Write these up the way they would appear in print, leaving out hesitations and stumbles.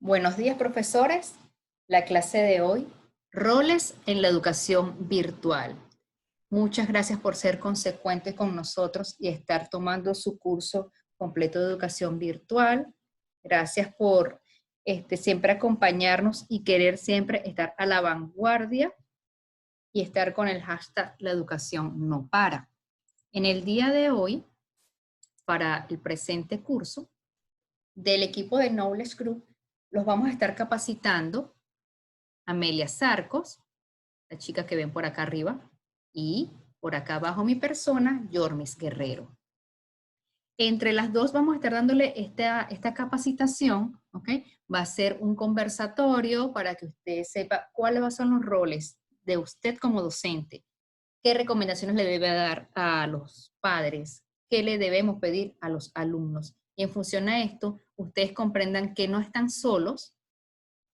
Buenos días, profesores. La clase de hoy, roles en la educación virtual. Muchas gracias por ser consecuentes con nosotros y estar tomando su curso completo de educación virtual. Gracias por siempre acompañarnos y querer siempre estar a la vanguardia y estar con el hashtag La Educación No Para. En el día de hoy, para el presente curso, del equipo de Knowledge Group, los vamos a estar capacitando Amelia Sarcos, la chica que ven por acá arriba, y por acá abajo mi persona, Yormis Guerrero. Entre las dos vamos a estar dándole esta capacitación, ¿ok? Va a ser un conversatorio para que usted sepa cuáles son los roles de usted como docente, qué recomendaciones le debe dar a los padres, qué le debemos pedir a los alumnos. Y en función a esto, ustedes comprendan que no están solos,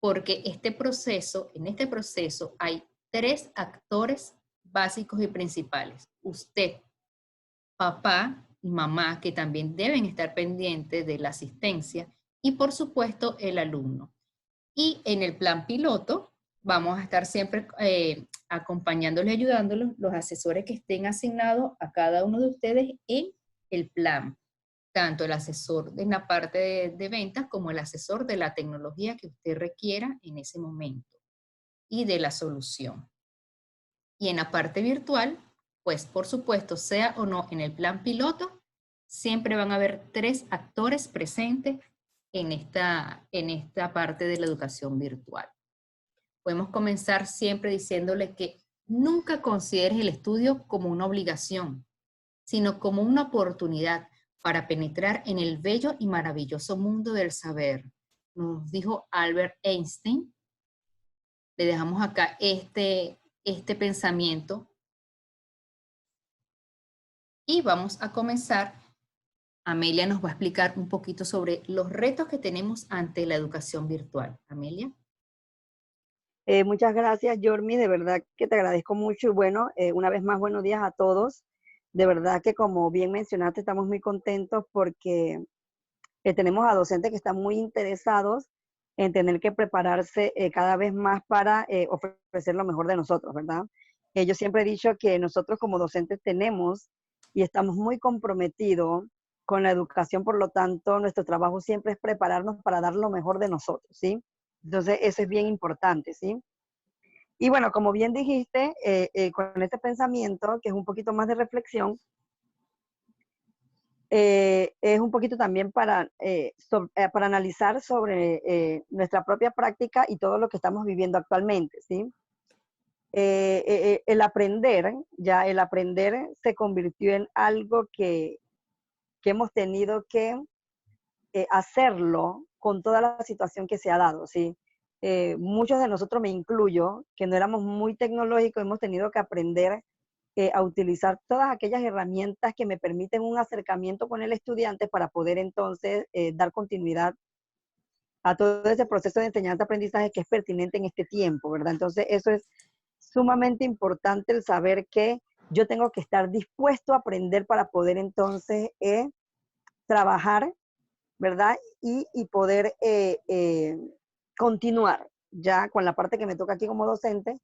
porque en este proceso hay 3 actores básicos y principales. Usted, papá y mamá, que también deben estar pendientes de la asistencia, y por supuesto el alumno. Y en el plan piloto vamos a estar siempre acompañándoles y ayudándolos los asesores que estén asignados a cada uno de ustedes en el plan, tanto el asesor en la parte de ventas como el asesor de la tecnología que usted requiera en ese momento y de la solución. Y en la parte virtual, pues por supuesto, sea o no en el plan piloto, siempre van a haber 3 actores presentes en esta parte de la educación virtual. Podemos comenzar siempre diciéndole que nunca consideres el estudio como una obligación, sino como una oportunidad para penetrar en el bello y maravilloso mundo del saber. Nos dijo Albert Einstein. Le dejamos acá este pensamiento y vamos a comenzar. Amelia nos va a explicar un poquito sobre los retos que tenemos ante la educación virtual. Amelia. Muchas gracias, Yormi, de verdad que te agradezco mucho y bueno, una vez más buenos días a todos. De verdad que como bien mencionaste, estamos muy contentos porque tenemos a docentes que están muy interesados en tener que prepararse cada vez más para ofrecer lo mejor de nosotros, ¿verdad? Yo siempre he dicho que nosotros como docentes tenemos y estamos muy comprometidos con la educación, por lo tanto, nuestro trabajo siempre es prepararnos para dar lo mejor de nosotros, ¿sí? Entonces, eso es bien importante, ¿sí? Y bueno, como bien dijiste, con este pensamiento, que es un poquito más de reflexión, es un poquito también para analizar sobre nuestra propia práctica y todo lo que estamos viviendo actualmente, ¿sí? El aprender se convirtió en algo que hemos tenido que hacerlo con toda la situación que se ha dado, ¿sí? Muchos de nosotros, me incluyo, que no éramos muy tecnológicos, hemos tenido que aprender a utilizar todas aquellas herramientas que me permiten un acercamiento con el estudiante para poder entonces dar continuidad a todo ese proceso de enseñanza-aprendizaje que es pertinente en este tiempo, ¿verdad? Entonces, eso es sumamente importante, el saber que yo tengo que estar dispuesto a aprender para poder entonces trabajar, ¿verdad? Y poder continuar ya con la parte que me toca aquí como docente,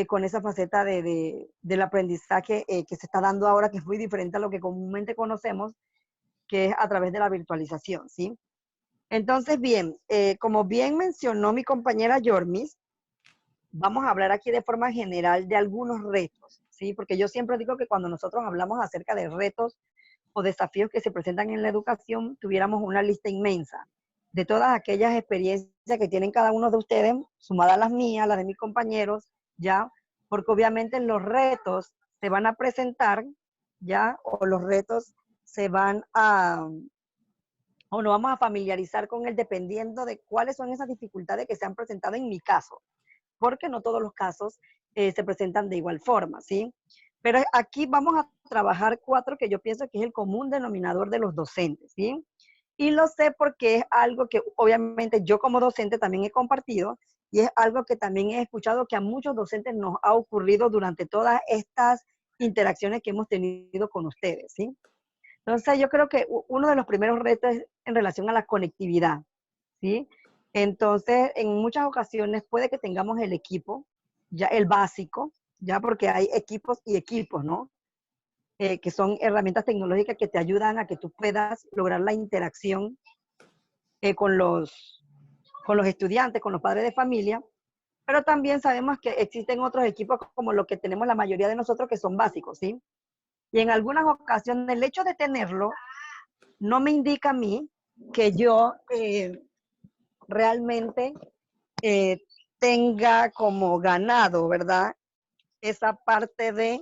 con esa faceta del aprendizaje que se está dando ahora, que es muy diferente a lo que comúnmente conocemos, que es a través de la virtualización, ¿sí? Entonces, bien, como bien mencionó mi compañera Yormis, vamos a hablar aquí de forma general de algunos retos, ¿sí? Porque yo siempre digo que cuando nosotros hablamos acerca de retos o desafíos que se presentan en la educación, tuviéramos una lista inmensa de todas aquellas experiencias que tienen cada uno de ustedes, sumadas a las mías, las de mis compañeros, ¿ya? Porque obviamente los retos se van a presentar, ¿ya? O los retos se van o nos vamos a familiarizar con él dependiendo de cuáles son esas dificultades que se han presentado en mi caso, porque no todos los casos se presentan de igual forma, ¿sí? Pero aquí vamos a trabajar 4 que yo pienso que es el común denominador de los docentes, ¿sí? Y lo sé porque es algo que obviamente yo como docente también he compartido y es algo que también he escuchado que a muchos docentes nos ha ocurrido durante todas estas interacciones que hemos tenido con ustedes, ¿sí? Entonces yo creo que uno de los primeros retos es en relación a la conectividad, ¿sí? Entonces, en muchas ocasiones puede que tengamos el equipo, ya el básico, ya porque hay equipos y equipos, ¿no? Que son herramientas tecnológicas que te ayudan a que tú puedas lograr la interacción eh, con, los, con los estudiantes, con los padres de familia, pero también sabemos que existen otros equipos como los que tenemos la mayoría de nosotros que son básicos, ¿sí? Y en algunas ocasiones el hecho de tenerlo no me indica a mí que yo realmente eh, tenga como ganado, ¿verdad? Esa parte de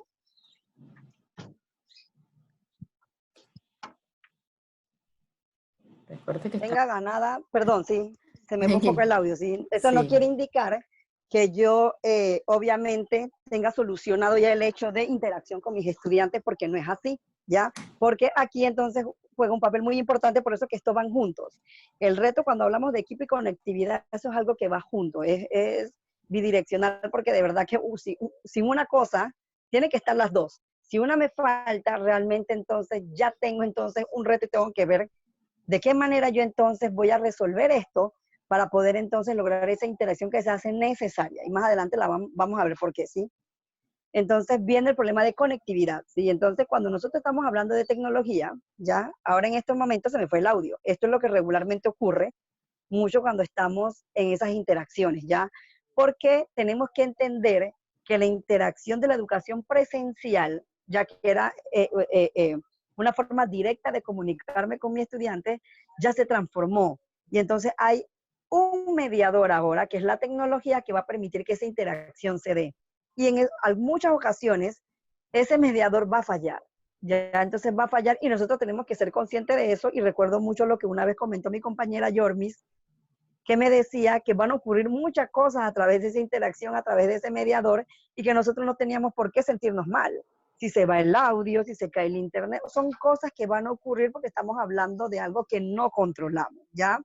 Recuerda que está tenga ganada, perdón, sí, se me fue un poco tranquilo. el audio, sí. Eso no Sí, quiere indicar que yo obviamente tenga solucionado ya el hecho de interacción con mis estudiantes, porque no es así, ¿ya? Porque aquí entonces juega un papel muy importante, por eso que estos van juntos. El reto cuando hablamos de equipo y conectividad, eso es algo que va junto, es bidireccional, porque de verdad que sin una cosa, tiene que estar las dos. Si una me falta, realmente entonces ya tengo entonces un reto y tengo que ver de qué manera yo entonces voy a resolver esto para poder entonces lograr esa interacción que se hace necesaria. Y más adelante vamos a ver por qué, ¿sí? Entonces viene el problema de conectividad, ¿sí? Entonces cuando nosotros estamos hablando de tecnología, ya, ahora en estos momentos se me fue el audio. Esto es lo que regularmente ocurre mucho cuando estamos en esas interacciones, ¿ya? Porque tenemos que entender que la interacción de la educación presencial, ya que era una forma directa de comunicarme con mi estudiante, ya se transformó. Y entonces hay un mediador ahora, que es la tecnología, que va a permitir que esa interacción se dé. Y en muchas ocasiones, ese mediador va a fallar. Ya, entonces va a fallar y nosotros tenemos que ser conscientes de eso. Y recuerdo mucho lo que una vez comentó mi compañera Yormis, que me decía que van a ocurrir muchas cosas a través de esa interacción, a través de ese mediador, y que nosotros no teníamos por qué sentirnos mal. Si se va el audio, si se cae el internet, son cosas que van a ocurrir porque estamos hablando de algo que no controlamos, ¿ya?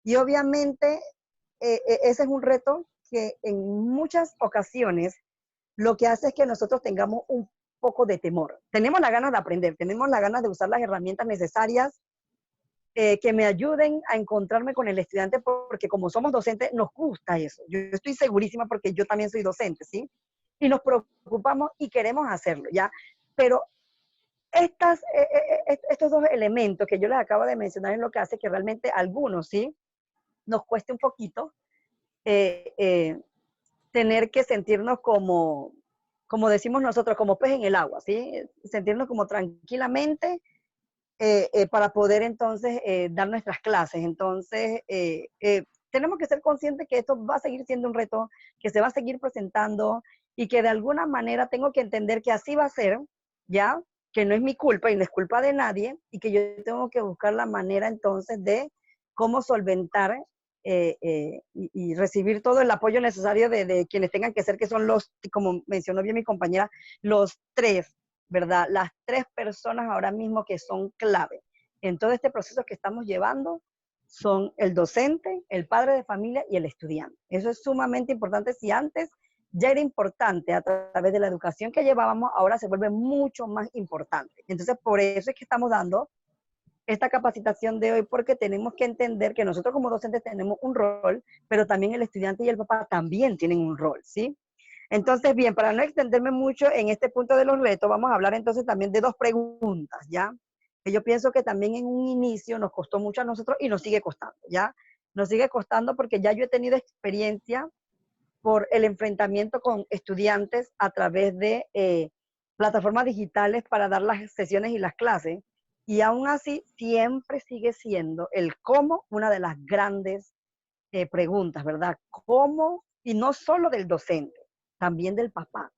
Y obviamente ese es un reto que en muchas ocasiones lo que hace es que nosotros tengamos un poco de temor. Tenemos la ganas de aprender, tenemos la ganas de usar las herramientas necesarias que me ayuden a encontrarme con el estudiante, porque como somos docentes, nos gusta eso. Yo estoy segurísima porque yo también soy docente, ¿sí? Y nos preocupamos y queremos hacerlo, ¿ya? Pero estos dos elementos que yo les acabo de mencionar es lo que hace que realmente algunos, ¿sí? Nos cueste un poquito eh, eh, tener que sentirnos como decimos nosotros, como pez en el agua, ¿sí? Sentirnos como tranquilamente para poder entonces dar nuestras clases. Entonces, tenemos que ser conscientes que esto va a seguir siendo un reto, que se va a seguir presentando y que de alguna manera tengo que entender que así va a ser, ¿ya? Que no es mi culpa y no es culpa de nadie y que yo tengo que buscar la manera entonces de cómo solventar y recibir todo el apoyo necesario de quienes tengan que ser, que son los, como mencionó bien mi compañera, los tres, ¿verdad? Las tres personas ahora mismo que son clave en todo este proceso que estamos llevando son el docente, el padre de familia y el estudiante. Eso es sumamente importante. Si antes ya era importante a través de la educación que llevábamos, ahora se vuelve mucho más importante. Entonces, por eso es que estamos dando esta capacitación de hoy, porque tenemos que entender que nosotros como docentes tenemos un rol, pero también el estudiante y el papá también tienen un rol, ¿sí? Entonces, bien, para no extenderme mucho en este punto de los retos, vamos a hablar entonces también de dos preguntas, ¿ya? Que yo pienso que también en un inicio nos costó mucho a nosotros y nos sigue costando, ¿ya? Nos sigue costando porque ya yo he tenido experiencia por el enfrentamiento con estudiantes a través de plataformas digitales para dar las sesiones y las clases. Y aún así, siempre sigue siendo el cómo una de las grandes preguntas, ¿verdad? ¿Cómo? Y no solo del docente, también del papá,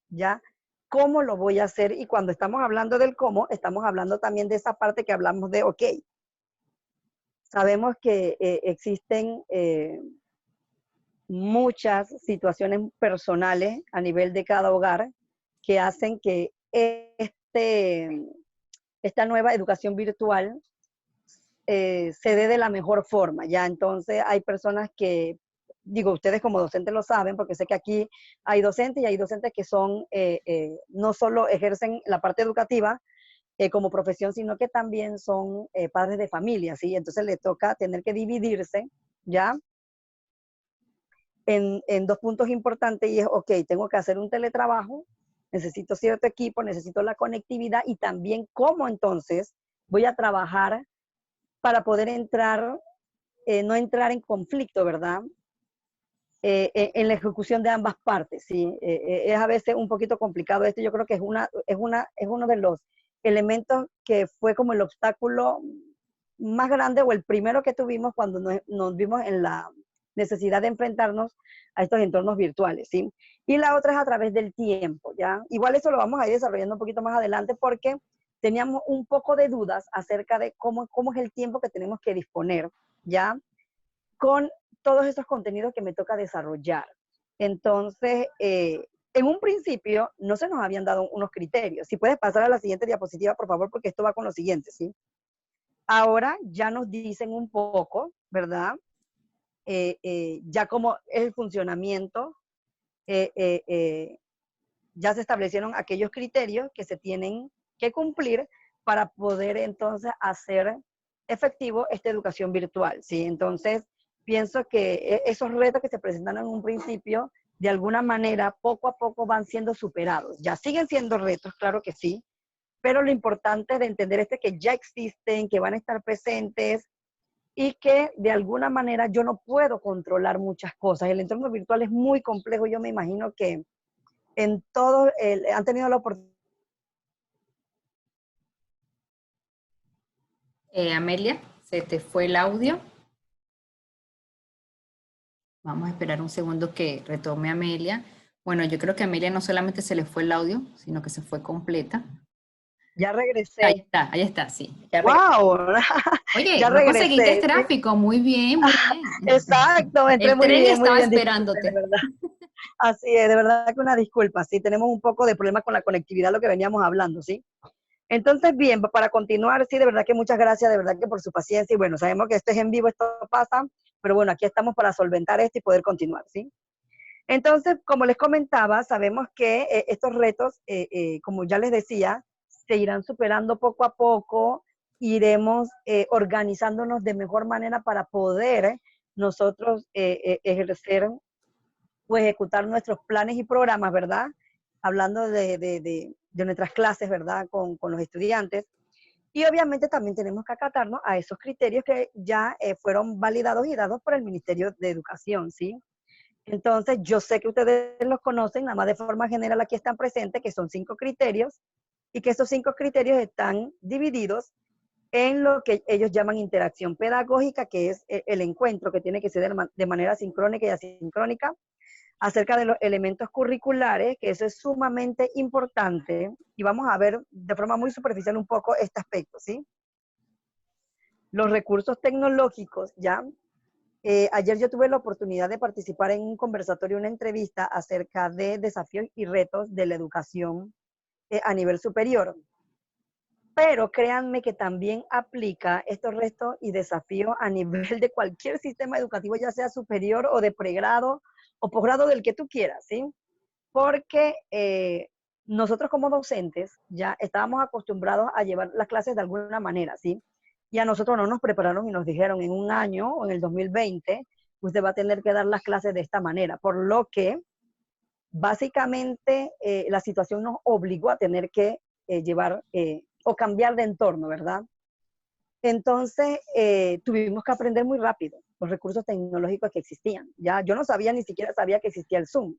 ¿ya? ¿Cómo lo voy a hacer? Y cuando estamos hablando del cómo, estamos hablando también de esa parte que hablamos de, ok, sabemos que existen muchas situaciones personales a nivel de cada hogar que hacen que esta nueva educación virtual se dé de la mejor forma, ¿ya? Entonces hay personas que, digo, ustedes como docentes lo saben, porque sé que aquí hay docentes y hay docentes que son, no solo ejercen la parte educativa como profesión, sino que también son padres de familia, ¿sí? Entonces les toca tener que dividirse, ¿ya? en dos puntos importantes y es, ok, tengo que hacer un teletrabajo, necesito cierto equipo, necesito la conectividad y también cómo entonces voy a trabajar para poder entrar, no entrar en conflicto, ¿verdad? En la ejecución de ambas partes, ¿sí? Es a veces un poquito complicado esto, yo creo que es uno de los elementos que fue como el obstáculo más grande o el primero que tuvimos cuando nos vimos en la necesidad de enfrentarnos a estos entornos virtuales, ¿sí? Y la otra es a través del tiempo, ¿ya? Igual eso lo vamos a ir desarrollando un poquito más adelante porque teníamos un poco de dudas acerca de cómo es el tiempo que tenemos que disponer, ¿ya? Con todos esos contenidos que me toca desarrollar. Entonces, en un principio no se nos habían dado unos criterios. Si puedes pasar a la siguiente diapositiva, por favor, porque esto va con lo siguiente, ¿sí? Ahora ya nos dicen un poco, ¿verdad? Ya cómo es el funcionamiento, ya se establecieron aquellos criterios que se tienen que cumplir para poder entonces hacer efectivo esta educación virtual, ¿sí? Entonces, pienso que esos retos que se presentan en un principio, de alguna manera, poco a poco van siendo superados. Ya siguen siendo retos, claro que sí, pero lo importante de entender es que ya existen, que van a estar presentes y que de alguna manera yo no puedo controlar muchas cosas. El entorno virtual es muy complejo, yo me imagino que en todo, han tenido la oportunidad. Amelia, se te fue el audio. Vamos a esperar un segundo que retome Amelia. Bueno, yo creo que a Amelia no solamente se le fue el audio, sino que se fue completa. Ya regresé. Ahí está, sí. Ya ¡Wow! Oye, Ya no conseguiste regresé. Sí. tráfico, muy bien, muy bien. Exacto, entré El tren muy estaba bien, disculpe, de esperándote. verdad. Así es, de verdad que una disculpa, sí, tenemos un poco de problema con la conectividad, lo que veníamos hablando, ¿sí? Entonces, bien, para continuar, sí, de verdad que muchas gracias, de verdad que por su paciencia, y bueno, sabemos que esto es en vivo, esto pasa, pero bueno, aquí estamos para solventar esto y poder continuar, ¿sí? Entonces, como les comentaba, sabemos que estos retos, como ya les decía, se irán superando poco a poco, iremos organizándonos de mejor manera para poder nosotros ejercer o ejecutar nuestros planes y programas, ¿verdad? Hablando de nuestras clases, ¿verdad? Con los estudiantes. Y obviamente también tenemos que acatarnos a esos criterios que ya fueron validados y dados por el Ministerio de Educación, ¿sí? Entonces, yo sé que ustedes los conocen, nada más de forma general aquí están presentes, que son 5 criterios, y que esos 5 criterios están divididos en lo que ellos llaman interacción pedagógica, que es el encuentro que tiene que ser de manera sincrónica y asincrónica, acerca de los elementos curriculares, que eso es sumamente importante, y vamos a ver de forma muy superficial un poco este aspecto, ¿sí? Los recursos tecnológicos, ¿ya? Ayer yo tuve la oportunidad de participar en un conversatorio, una entrevista acerca de desafíos y retos de la educación a nivel superior. Pero créanme que también aplica estos retos y desafíos a nivel de cualquier sistema educativo, ya sea superior o de pregrado o posgrado del que tú quieras, ¿sí? Porque nosotros como docentes ya estábamos acostumbrados a llevar las clases de alguna manera, ¿sí? Y a nosotros no nos prepararon y nos dijeron en un año o en el 2020, usted va a tener que dar las clases de esta manera, por lo que básicamente la situación nos obligó a tener que llevar o cambiar de entorno, ¿verdad? Entonces tuvimos que aprender muy rápido los recursos tecnológicos que existían. Ya yo no sabía, ni siquiera sabía que existía el Zoom.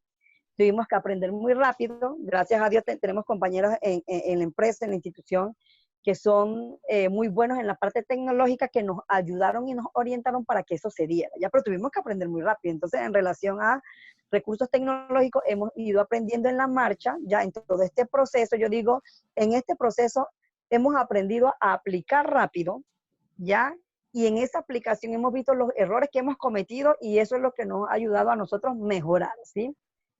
Tuvimos que aprender muy rápido. Gracias a Dios tenemos compañeros en la empresa, en la institución, que son muy buenos en la parte tecnológica, que nos ayudaron y nos orientaron para que eso se diera. Ya, pero tuvimos que aprender muy rápido. Entonces, en relación a recursos tecnológicos, hemos ido aprendiendo en la marcha, ya en todo este proceso. Yo digo, en este proceso hemos aprendido a aplicar rápido, ya, y en esa aplicación hemos visto los errores que hemos cometido y eso es lo que nos ha ayudado a nosotros mejorar, ¿sí?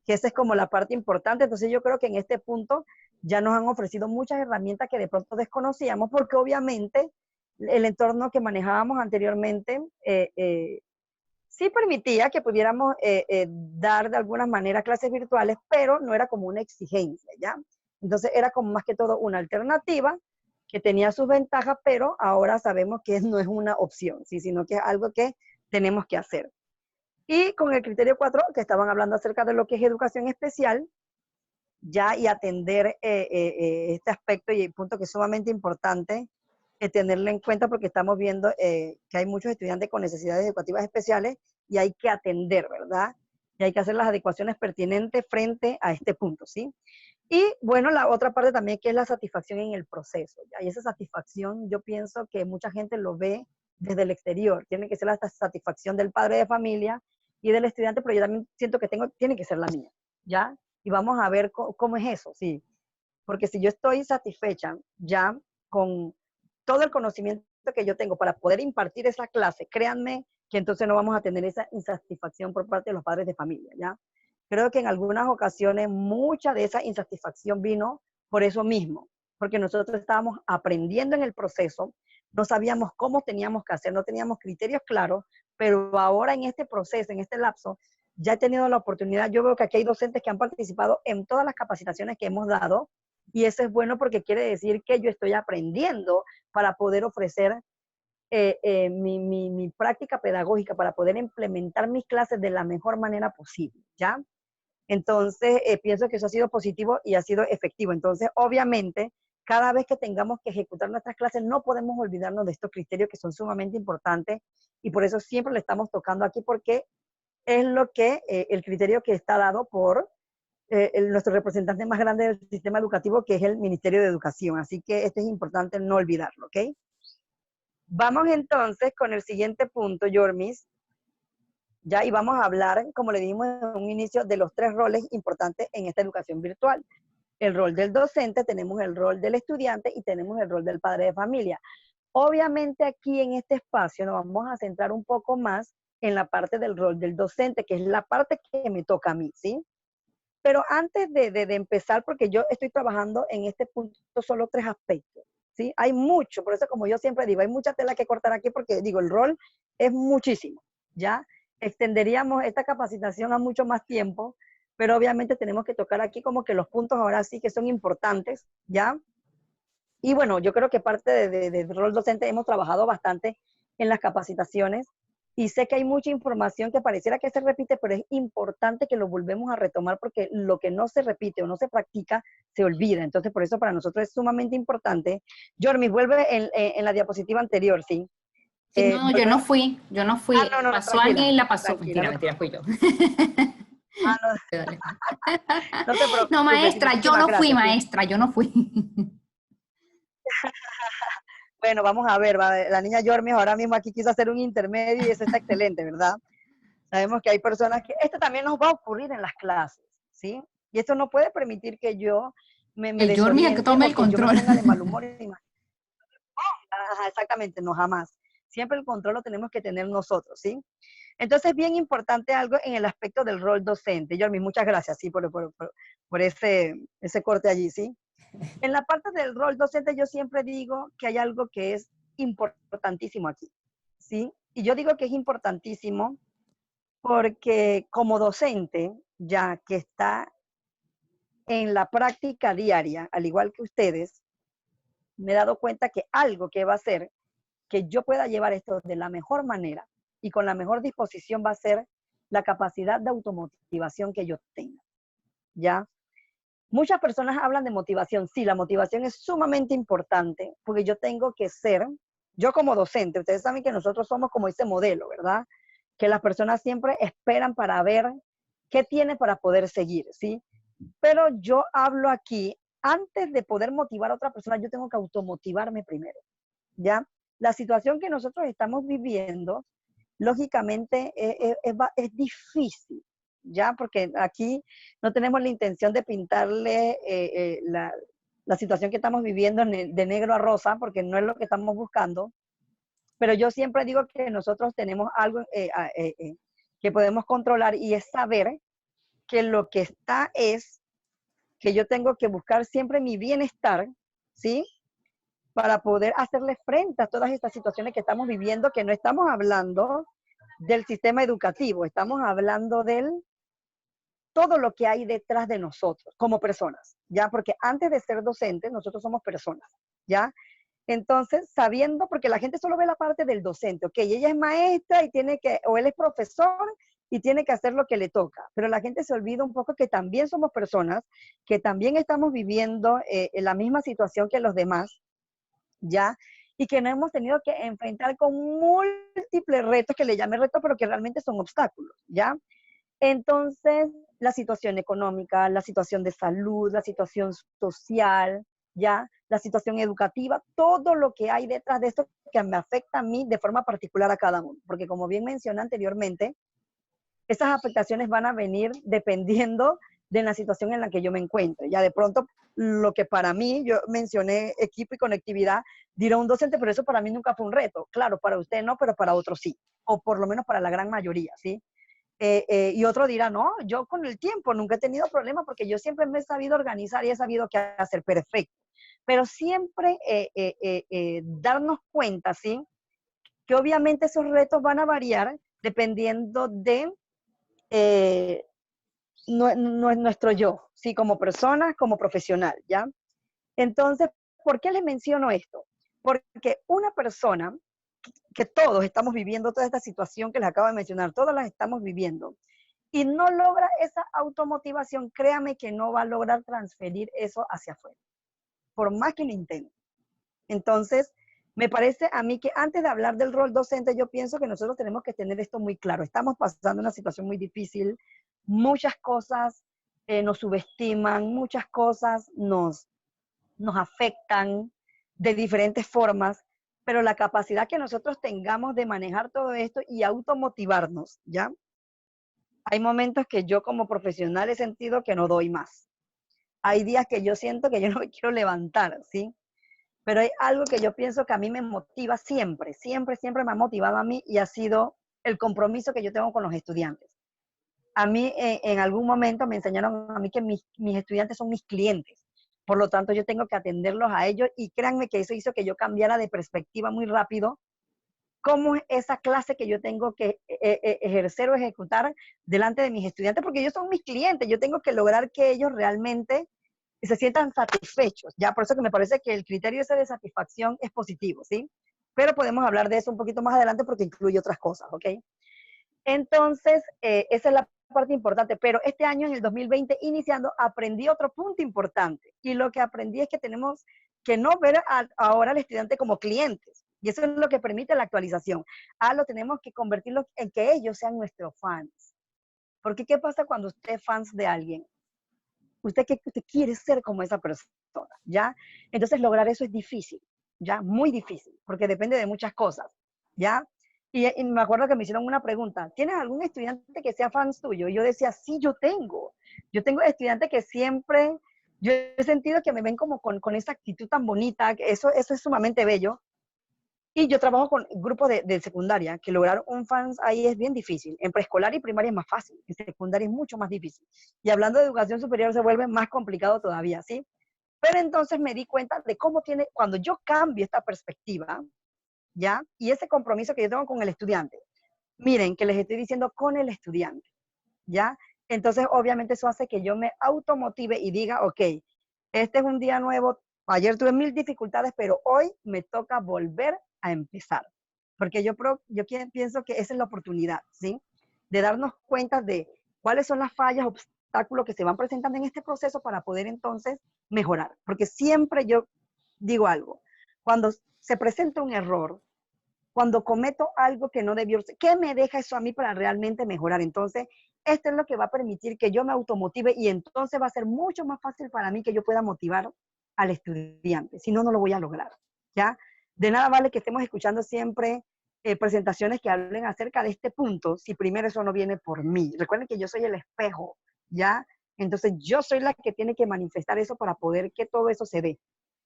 Que esa es como la parte importante. Entonces yo creo que en este punto ya nos han ofrecido muchas herramientas que de pronto desconocíamos porque obviamente el entorno que manejábamos anteriormente sí permitía que pudiéramos dar de alguna manera clases virtuales, pero no era como una exigencia, ¿ya? Entonces era como más que todo una alternativa que tenía sus ventajas, pero ahora sabemos que no es una opción, ¿sí? Sino que es algo que tenemos que hacer. Y con el criterio 4, que estaban hablando acerca de lo que es educación especial, ya y atender este aspecto y el punto que es sumamente importante tenerlo en cuenta porque estamos viendo que hay muchos estudiantes con necesidades educativas especiales y hay que atender, ¿verdad? Y hay que hacer las adecuaciones pertinentes frente a este punto, ¿sí? Y bueno, la otra parte también que es la satisfacción en el proceso. ¿Ya? Y esa satisfacción yo pienso que mucha gente lo ve desde el exterior. Tiene que ser la satisfacción del padre de familia y del estudiante, pero yo también siento que tiene que ser la mía, ¿ya? Y vamos a ver cómo es eso, sí. Porque si yo estoy satisfecha ya con todo el conocimiento que yo tengo para poder impartir esa clase, créanme que entonces no vamos a tener esa insatisfacción por parte de los padres de familia, ¿ya? Creo que en algunas ocasiones mucha de esa insatisfacción vino por eso mismo, porque nosotros estábamos aprendiendo en el proceso, no sabíamos cómo teníamos que hacer, no teníamos criterios claros, pero ahora en este proceso, en este lapso, ya he tenido la oportunidad, yo veo que aquí hay docentes que han participado en todas las capacitaciones que hemos dado, y eso es bueno porque quiere decir que yo estoy aprendiendo para poder ofrecer mi práctica pedagógica, para poder implementar mis clases de la mejor manera posible, ¿ya? Entonces, pienso que eso ha sido positivo y ha sido efectivo. Entonces, obviamente, cada vez que tengamos que ejecutar nuestras clases, no podemos olvidarnos de estos criterios que son sumamente importantes y por eso siempre le estamos tocando aquí porque es lo que, el criterio que está dado por nuestro representante más grande del sistema educativo, que es el Ministerio de Educación. Así que esto es importante no olvidarlo, ¿ok? Vamos entonces con el siguiente punto, Yormis, ya, y vamos a hablar, como le dijimos en un inicio, de los 3 roles importantes en esta educación virtual. El rol del docente, tenemos el rol del estudiante y tenemos el rol del padre de familia. Obviamente aquí en este espacio nos vamos a centrar un poco más en la parte del rol del docente, que es la parte que me toca a mí, ¿sí? Pero antes de empezar, porque yo estoy trabajando en este punto solo 3 aspectos, ¿sí? Hay mucho, por eso como yo siempre digo, hay mucha tela que cortar aquí porque digo, el rol es muchísimo, ¿ya? Extenderíamos esta capacitación a mucho más tiempo, pero obviamente tenemos que tocar aquí como que los puntos ahora sí que son importantes, ¿ya? Y bueno, yo creo que parte del rol docente hemos trabajado bastante en las capacitaciones y sé que hay mucha información que pareciera que se repite, pero es importante que lo volvemos a retomar porque lo que no se repite o no se practica se olvida. Entonces, por eso para nosotros es sumamente importante. Jormi, vuelve en la diapositiva anterior, ¿sí? Sí, no, yo no fui. No, Pasó alguien tranquila, y la pasó. tranquila, Mentira, no, mentira, fui yo. no, Dale. no te No, preocupes, y maestra, yo muchísimas no fui, gracias, ¿sí? maestra, yo no fui. Bueno, vamos a ver, la niña Jormi ahora mismo aquí quiso hacer un intermedio y eso está excelente, ¿verdad? Sabemos que hay personas que, esto también nos va a ocurrir en las clases, ¿sí? Y esto no puede permitir que yo me El Jormi el que desoriente tome o el que yo me control. ponga de mal humor. Ajá, exactamente, no jamás. Siempre el control lo tenemos que tener nosotros, ¿sí? Entonces, es bien importante algo en el aspecto del rol docente. Jormi, muchas gracias, sí, por ese corte allí, ¿sí? En la parte del rol docente yo siempre digo que hay algo que es importantísimo aquí, ¿sí? Y yo digo que es importantísimo porque como docente, ya que está en la práctica diaria, al igual que ustedes, me he dado cuenta que algo que va a hacer que yo pueda llevar esto de la mejor manera y con la mejor disposición va a ser la capacidad de automotivación que yo tenga, ¿ya? Muchas personas hablan de motivación. Sí, la motivación es sumamente importante porque yo tengo que ser, yo como docente, ustedes saben que nosotros somos como ese modelo, ¿verdad? Que las personas siempre esperan para ver qué tiene para poder seguir, ¿sí? Pero yo hablo aquí, antes de poder motivar a otra persona, yo tengo que automotivarme primero, ¿ya? La situación que nosotros estamos viviendo, lógicamente, es difícil, ¿ya? Porque aquí no tenemos la intención de pintarle la situación que estamos viviendo de negro a rosa, porque no es lo que estamos buscando, pero yo siempre digo que nosotros tenemos algo que podemos controlar y es saber que lo que está es que yo tengo que buscar siempre mi bienestar, ¿sí? Para poder hacerle frente a todas estas situaciones que estamos viviendo, que no estamos hablando del sistema educativo, estamos hablando del todo lo que hay detrás de nosotros como personas, ¿ya? Porque antes de ser docentes, nosotros somos personas, ¿ya? Entonces, sabiendo, porque la gente solo ve la parte del docente, ok, ella es maestra y tiene que, o él es profesor y tiene que hacer lo que le toca. Pero la gente se olvida un poco que también somos personas, que también estamos viviendo en la misma situación que los demás, ¿ya? Y que nos hemos tenido que enfrentar con múltiples retos, que le llamé retos, pero que realmente son obstáculos, ¿ya? Entonces, la situación económica, la situación de salud, la situación social, ¿ya? La situación educativa, todo lo que hay detrás de esto que me afecta a mí de forma particular a cada uno. Porque como bien mencioné anteriormente, esas afectaciones van a venir dependiendo de la situación en la que yo me encuentre. Ya de pronto, lo que para mí, yo mencioné equipo y conectividad, dirá un docente, pero eso para mí nunca fue un reto. Claro, para usted no, pero para otros sí. O por lo menos para la gran mayoría, ¿sí? Y otro dirá, no, yo con el tiempo nunca he tenido problemas porque yo siempre me he sabido organizar y he sabido qué hacer, perfecto. Pero siempre darnos cuenta, ¿sí? Que obviamente esos retos van a variar dependiendo de nuestro yo, ¿sí? Como persona, como profesional, ¿ya? Entonces, ¿por qué les menciono esto? Porque una persona, que todos estamos viviendo toda esta situación que les acabo de mencionar, todas las estamos viviendo, y no logra esa automotivación, créame que no va a lograr transferir eso hacia afuera, por más que lo intente. Entonces, me parece a mí que antes de hablar del rol docente, yo pienso que nosotros tenemos que tener esto muy claro. Estamos pasando una situación muy difícil, muchas cosas nos subestiman, muchas cosas nos afectan de diferentes formas, pero la capacidad que nosotros tengamos de manejar todo esto y automotivarnos, ¿ya? Hay momentos que yo como profesional he sentido que no doy más. Hay días que yo siento que yo no me quiero levantar, ¿sí? Pero hay algo que yo pienso que a mí me motiva siempre, siempre, siempre me ha motivado a mí y ha sido el compromiso que yo tengo con los estudiantes. A mí en algún momento me enseñaron a mí que mis estudiantes son mis clientes. Por lo tanto, yo tengo que atenderlos a ellos y créanme que eso hizo que yo cambiara de perspectiva muy rápido. ¿Cómo es esa clase que yo tengo que ejercer o ejecutar delante de mis estudiantes? Porque ellos son mis clientes. Yo tengo que lograr que ellos realmente se sientan satisfechos, ¿ya? Por eso que me parece que el criterio ese de satisfacción es positivo, ¿sí? Pero podemos hablar de eso un poquito más adelante porque incluye otras cosas, ¿ok? Entonces, esa es la parte importante. Pero este año, en el 2020, iniciando, aprendí otro punto importante. Y lo que aprendí es que tenemos que no ver ahora al estudiante como clientes. Y eso es lo que permite la actualización. Lo tenemos que convertirlo en que ellos sean nuestros fans. Porque ¿qué pasa cuando usted es fans de alguien? Usted quiere ser como esa persona, ¿ya? Entonces lograr eso es difícil, ¿ya? Muy difícil, porque depende de muchas cosas, ¿ya? Y me acuerdo que me hicieron una pregunta, ¿tienes algún estudiante que sea fan tuyo? Y yo decía, sí, yo tengo. Yo tengo estudiantes que siempre, yo he sentido que me ven como con esa actitud tan bonita, que eso es sumamente bello. Y yo trabajo con grupos de secundaria, que lograr un fans ahí es bien difícil. En preescolar y primaria es más fácil, en secundaria es mucho más difícil. Y hablando de educación superior se vuelve más complicado todavía, ¿sí? Pero entonces me di cuenta de cómo cuando yo cambio esta perspectiva, ¿ya? Y ese compromiso que yo tengo con el estudiante. Miren, que les estoy diciendo con el estudiante, ¿ya? Entonces, obviamente eso hace que yo me automotive y diga, ok, este es un día nuevo, ayer tuve 1000 dificultades, pero hoy me toca volver a empezar. Porque yo pienso que esa es la oportunidad, ¿sí? De darnos cuenta de cuáles son las fallas, obstáculos que se van presentando en este proceso para poder entonces mejorar. Porque siempre yo digo algo, cuando se presenta un error, cuando cometo algo que no debió ser, ¿qué me deja eso a mí para realmente mejorar? Entonces, esto es lo que va a permitir que yo me automotive y entonces va a ser mucho más fácil para mí que yo pueda motivar al estudiante. Si no, no lo voy a lograr, ¿ya? De nada vale que estemos escuchando siempre presentaciones que hablen acerca de este punto si primero eso no viene por mí. Recuerden que yo soy el espejo, ¿ya? Entonces, yo soy la que tiene que manifestar eso para poder que todo eso se dé,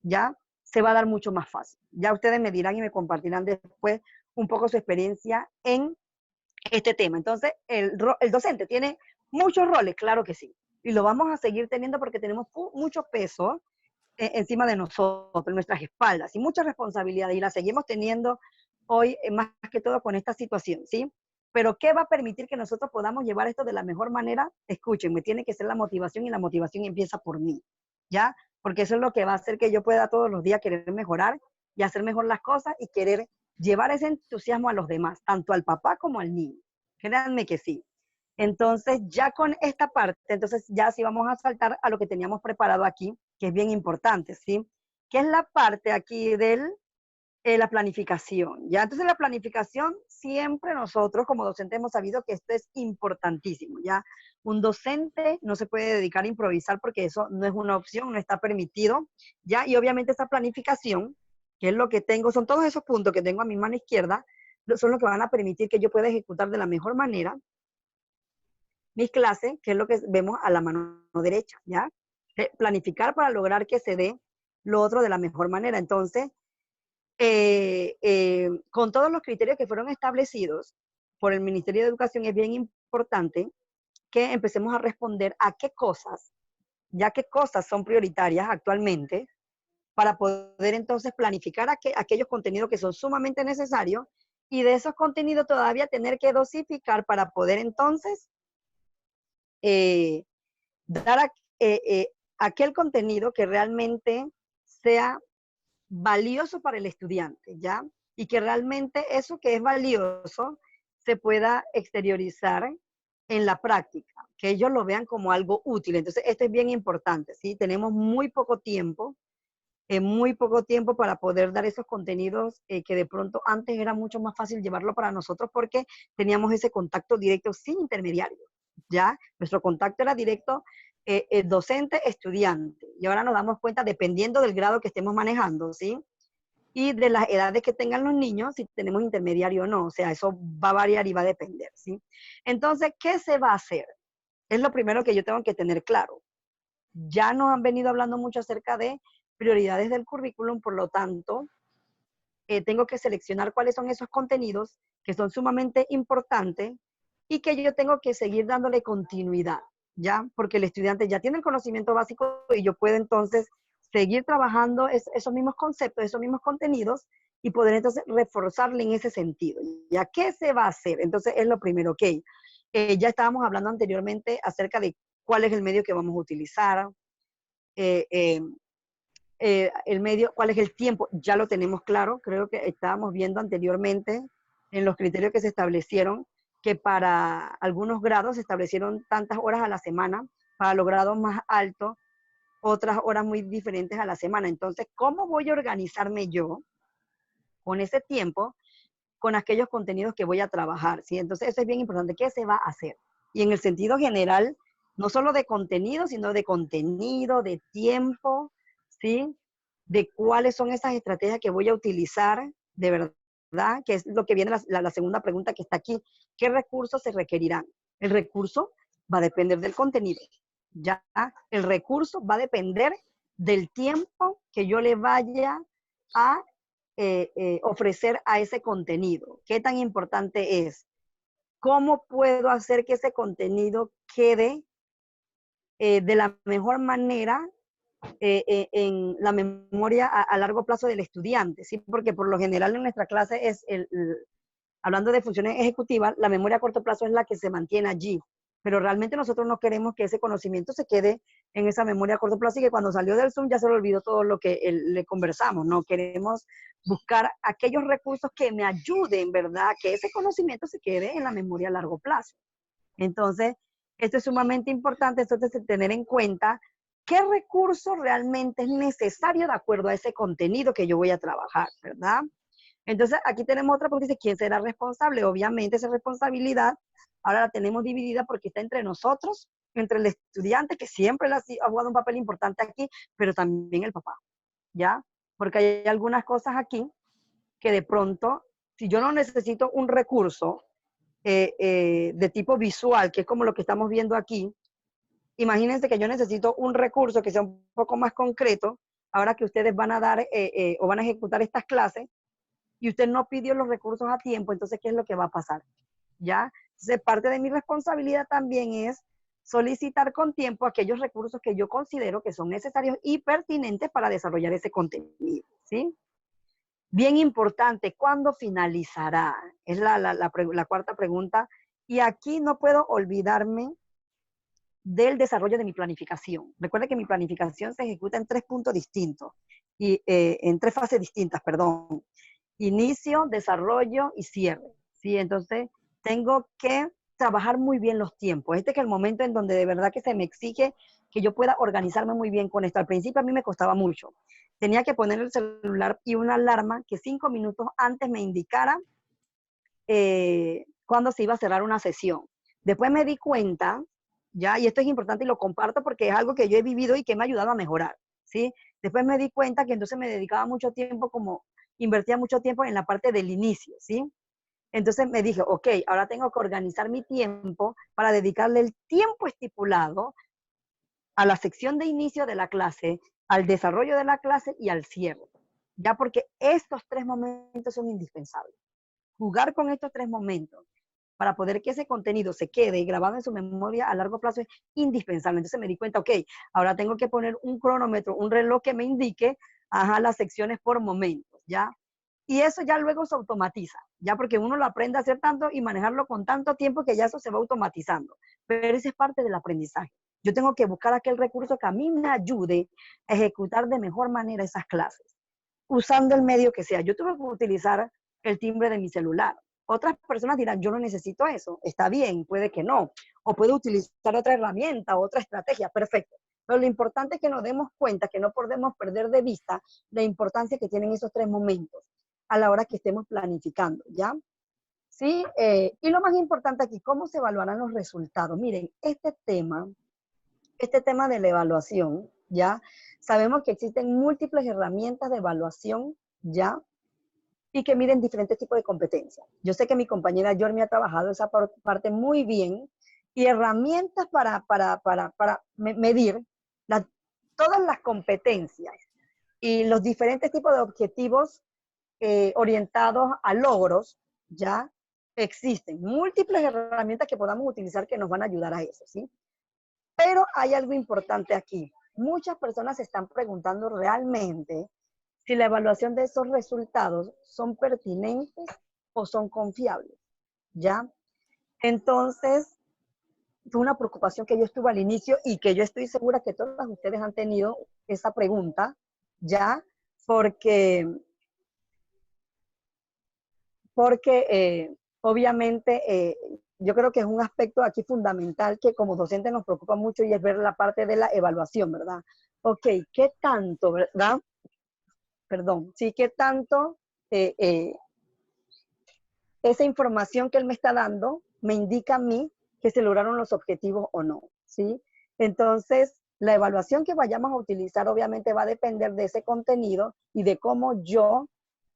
¿ya? Se va a dar mucho más fácil. Ya ustedes me dirán y me compartirán después un poco su experiencia en este tema. Entonces, el docente tiene muchos roles, claro que sí. Y lo vamos a seguir teniendo porque tenemos mucho peso encima de nosotros, en nuestras espaldas, y mucha responsabilidad. Y la seguimos teniendo hoy, más que todo con esta situación, ¿sí? Pero ¿qué va a permitir que nosotros podamos llevar esto de la mejor manera? Escúchenme, tiene que ser la motivación y la motivación empieza por mí, ¿ya? Porque eso es lo que va a hacer que yo pueda todos los días querer mejorar y hacer mejor las cosas y querer llevar ese entusiasmo a los demás, tanto al papá como al niño. Créanme que sí. Entonces, ya con esta parte, entonces ya sí vamos a saltar a lo que teníamos preparado aquí, que es bien importante, ¿sí? Que es la parte aquí de la planificación, ¿ya? Entonces, la planificación, siempre nosotros como docentes hemos sabido que esto es importantísimo, ¿ya? Un docente no se puede dedicar a improvisar porque eso no es una opción, no está permitido, ¿ya? Y obviamente esa planificación, que es lo que tengo, son todos esos puntos que tengo a mi mano izquierda, son los que van a permitir que yo pueda ejecutar de la mejor manera mis clases, que es lo que vemos a la mano derecha, ¿ya? Planificar para lograr que se dé lo otro de la mejor manera. Entonces, con todos los criterios que fueron establecidos por el Ministerio de Educación, es bien importante que empecemos a responder a qué cosas, ya qué cosas son prioritarias actualmente, para poder entonces planificar aquellos contenidos que son sumamente necesarios y de esos contenidos todavía tener que dosificar para poder entonces eh, dar aquel contenido que realmente sea valioso para el estudiante, ¿ya? Y que realmente eso que es valioso se pueda exteriorizar en la práctica, que ellos lo vean como algo útil. Entonces, esto es bien importante, ¿sí? Tenemos muy poco tiempo para poder dar esos contenidos que de pronto antes era mucho más fácil llevarlo para nosotros porque teníamos ese contacto directo sin intermediario, ¿ya? Nuestro contacto era directo docente-estudiante. Y ahora nos damos cuenta, dependiendo del grado que estemos manejando, ¿sí? Y de las edades que tengan los niños, si tenemos intermediario o no. O sea, eso va a variar y va a depender, ¿sí? Entonces, ¿qué se va a hacer? Es lo primero que yo tengo que tener claro. Ya nos han venido hablando mucho acerca de prioridades del currículum, por lo tanto, tengo que seleccionar cuáles son esos contenidos que son sumamente importantes y que yo tengo que seguir dándole continuidad, ¿ya? Porque el estudiante ya tiene el conocimiento básico y yo puedo entonces seguir trabajando esos mismos conceptos, esos mismos contenidos y poder entonces reforzarle en ese sentido. ¿Ya qué se va a hacer? Entonces es lo primero, ok. Ya estábamos hablando anteriormente acerca de cuál es el medio que vamos a utilizar, eh, eh, el medio, cuál es el tiempo, ya lo tenemos claro, creo que estábamos viendo anteriormente en los criterios que se establecieron, que para algunos grados se establecieron tantas horas a la semana, para los grados más altos, otras horas muy diferentes a la semana. Entonces, ¿cómo voy a organizarme yo con ese tiempo, con aquellos contenidos que voy a trabajar? ¿Sí? Entonces, eso es bien importante. ¿Qué se va a hacer? Y en el sentido general, no solo de contenido, sino de contenido, de tiempo, ¿sí? De cuáles son esas estrategias que voy a utilizar de verdad, que es lo que viene la segunda pregunta que está aquí. ¿Qué recursos se requerirán? El recurso va a depender del contenido. Ya, el recurso va a depender del tiempo que yo le vaya a ofrecer a ese contenido. ¿Qué tan importante es? ¿Cómo puedo hacer que ese contenido quede de la mejor manera en la memoria a largo plazo del estudiante? ¿Sí? Porque por lo general en nuestra clase es, hablando de funciones ejecutivas, la memoria a corto plazo es la que se mantiene allí. Pero realmente nosotros no queremos que ese conocimiento se quede en esa memoria a corto plazo y que cuando salió del Zoom ya se le olvidó todo lo que le conversamos. No queremos buscar aquellos recursos que me ayuden, ¿verdad? Que ese conocimiento se quede en la memoria a largo plazo. Entonces, esto es sumamente importante, entonces tener en cuenta qué recurso realmente es necesario de acuerdo a ese contenido que yo voy a trabajar, ¿verdad? Entonces, aquí tenemos otra pregunta, dice, ¿quién será responsable? Obviamente esa responsabilidad ahora la tenemos dividida porque está entre nosotros, entre el estudiante, que siempre ha jugado un papel importante aquí, pero también el papá, ¿ya? Porque hay algunas cosas aquí que de pronto, si yo no necesito un recurso de tipo visual, que es como lo que estamos viendo aquí, imagínense que yo necesito un recurso que sea un poco más concreto, ahora que ustedes van a dar o van a ejecutar estas clases, y usted no pidió los recursos a tiempo, entonces, ¿qué es lo que va a pasar? ¿Ya? Entonces, parte de mi responsabilidad también es solicitar con tiempo aquellos recursos que yo considero que son necesarios y pertinentes para desarrollar ese contenido, ¿sí? Bien importante, ¿cuándo finalizará? Es la cuarta pregunta. Y aquí no puedo olvidarme del desarrollo de mi planificación. Recuerda que mi planificación se ejecuta en tres puntos distintos, y en tres fases distintas, perdón. Inicio, desarrollo y cierre, ¿sí? Entonces, tengo que trabajar muy bien los tiempos. Este es el momento en donde de verdad que se me exige que yo pueda organizarme muy bien con esto. Al principio a mí me costaba mucho. Tenía que poner el celular y una alarma que 5 minutos antes me indicara cuándo se iba a cerrar una sesión. Después me di cuenta, ya, y esto es importante y lo comparto porque es algo que yo he vivido y que me ha ayudado a mejorar, ¿sí? Después me di cuenta que entonces me dedicaba mucho tiempo, como invertía mucho tiempo en la parte del inicio, ¿sí? Entonces me dije, ok, ahora tengo que organizar mi tiempo para dedicarle el tiempo estipulado a la sección de inicio de la clase, al desarrollo de la clase y al cierre. Ya porque estos 3 momentos son indispensables. Jugar con estos 3 momentos para poder que ese contenido se quede grabado en su memoria a largo plazo es indispensable. Entonces me di cuenta, ok, ahora tengo que poner un cronómetro, un reloj que me indique, las secciones por momentos, ¿ya? Y eso ya luego se automatiza, ya porque uno lo aprende a hacer tanto y manejarlo con tanto tiempo que ya eso se va automatizando. Pero esa es parte del aprendizaje. Yo tengo que buscar aquel recurso que a mí me ayude a ejecutar de mejor manera esas clases, usando el medio que sea. Yo tuve que utilizar el timbre de mi celular. Otras personas dirán, yo no necesito eso. Está bien, puede que no. O puedo utilizar otra herramienta, otra estrategia, perfecto. Pero lo importante es que nos demos cuenta, que no podemos perder de vista la importancia que tienen esos 3 momentos a la hora que estemos planificando, ¿ya? Sí, y lo más importante aquí, ¿cómo se evaluarán los resultados? Miren, este tema de la evaluación, ¿ya? Sabemos que existen múltiples herramientas de evaluación, ¿ya? Y que miden diferentes tipos de competencias. Yo sé que mi compañera Yormi ha trabajado esa parte muy bien y herramientas para medir todas las competencias y los diferentes tipos de objetivos orientados a logros, ya existen múltiples herramientas que podamos utilizar que nos van a ayudar a eso, ¿sí? Pero hay algo importante aquí. Muchas personas se están preguntando realmente si la evaluación de esos resultados son pertinentes o son confiables, ¿ya? Entonces, fue una preocupación que yo estuve al inicio y que yo estoy segura que todas ustedes han tenido esa pregunta, ¿ya? Porque, obviamente yo creo que es un aspecto aquí fundamental que como docente nos preocupa mucho y es ver la parte de la evaluación, ¿verdad? Ok, ¿qué tanto, verdad? Perdón, sí, ¿qué tanto esa información que él me está dando me indica a mí que se lograron los objetivos o no, ¿sí? Entonces, la evaluación que vayamos a utilizar obviamente va a depender de ese contenido y de cómo yo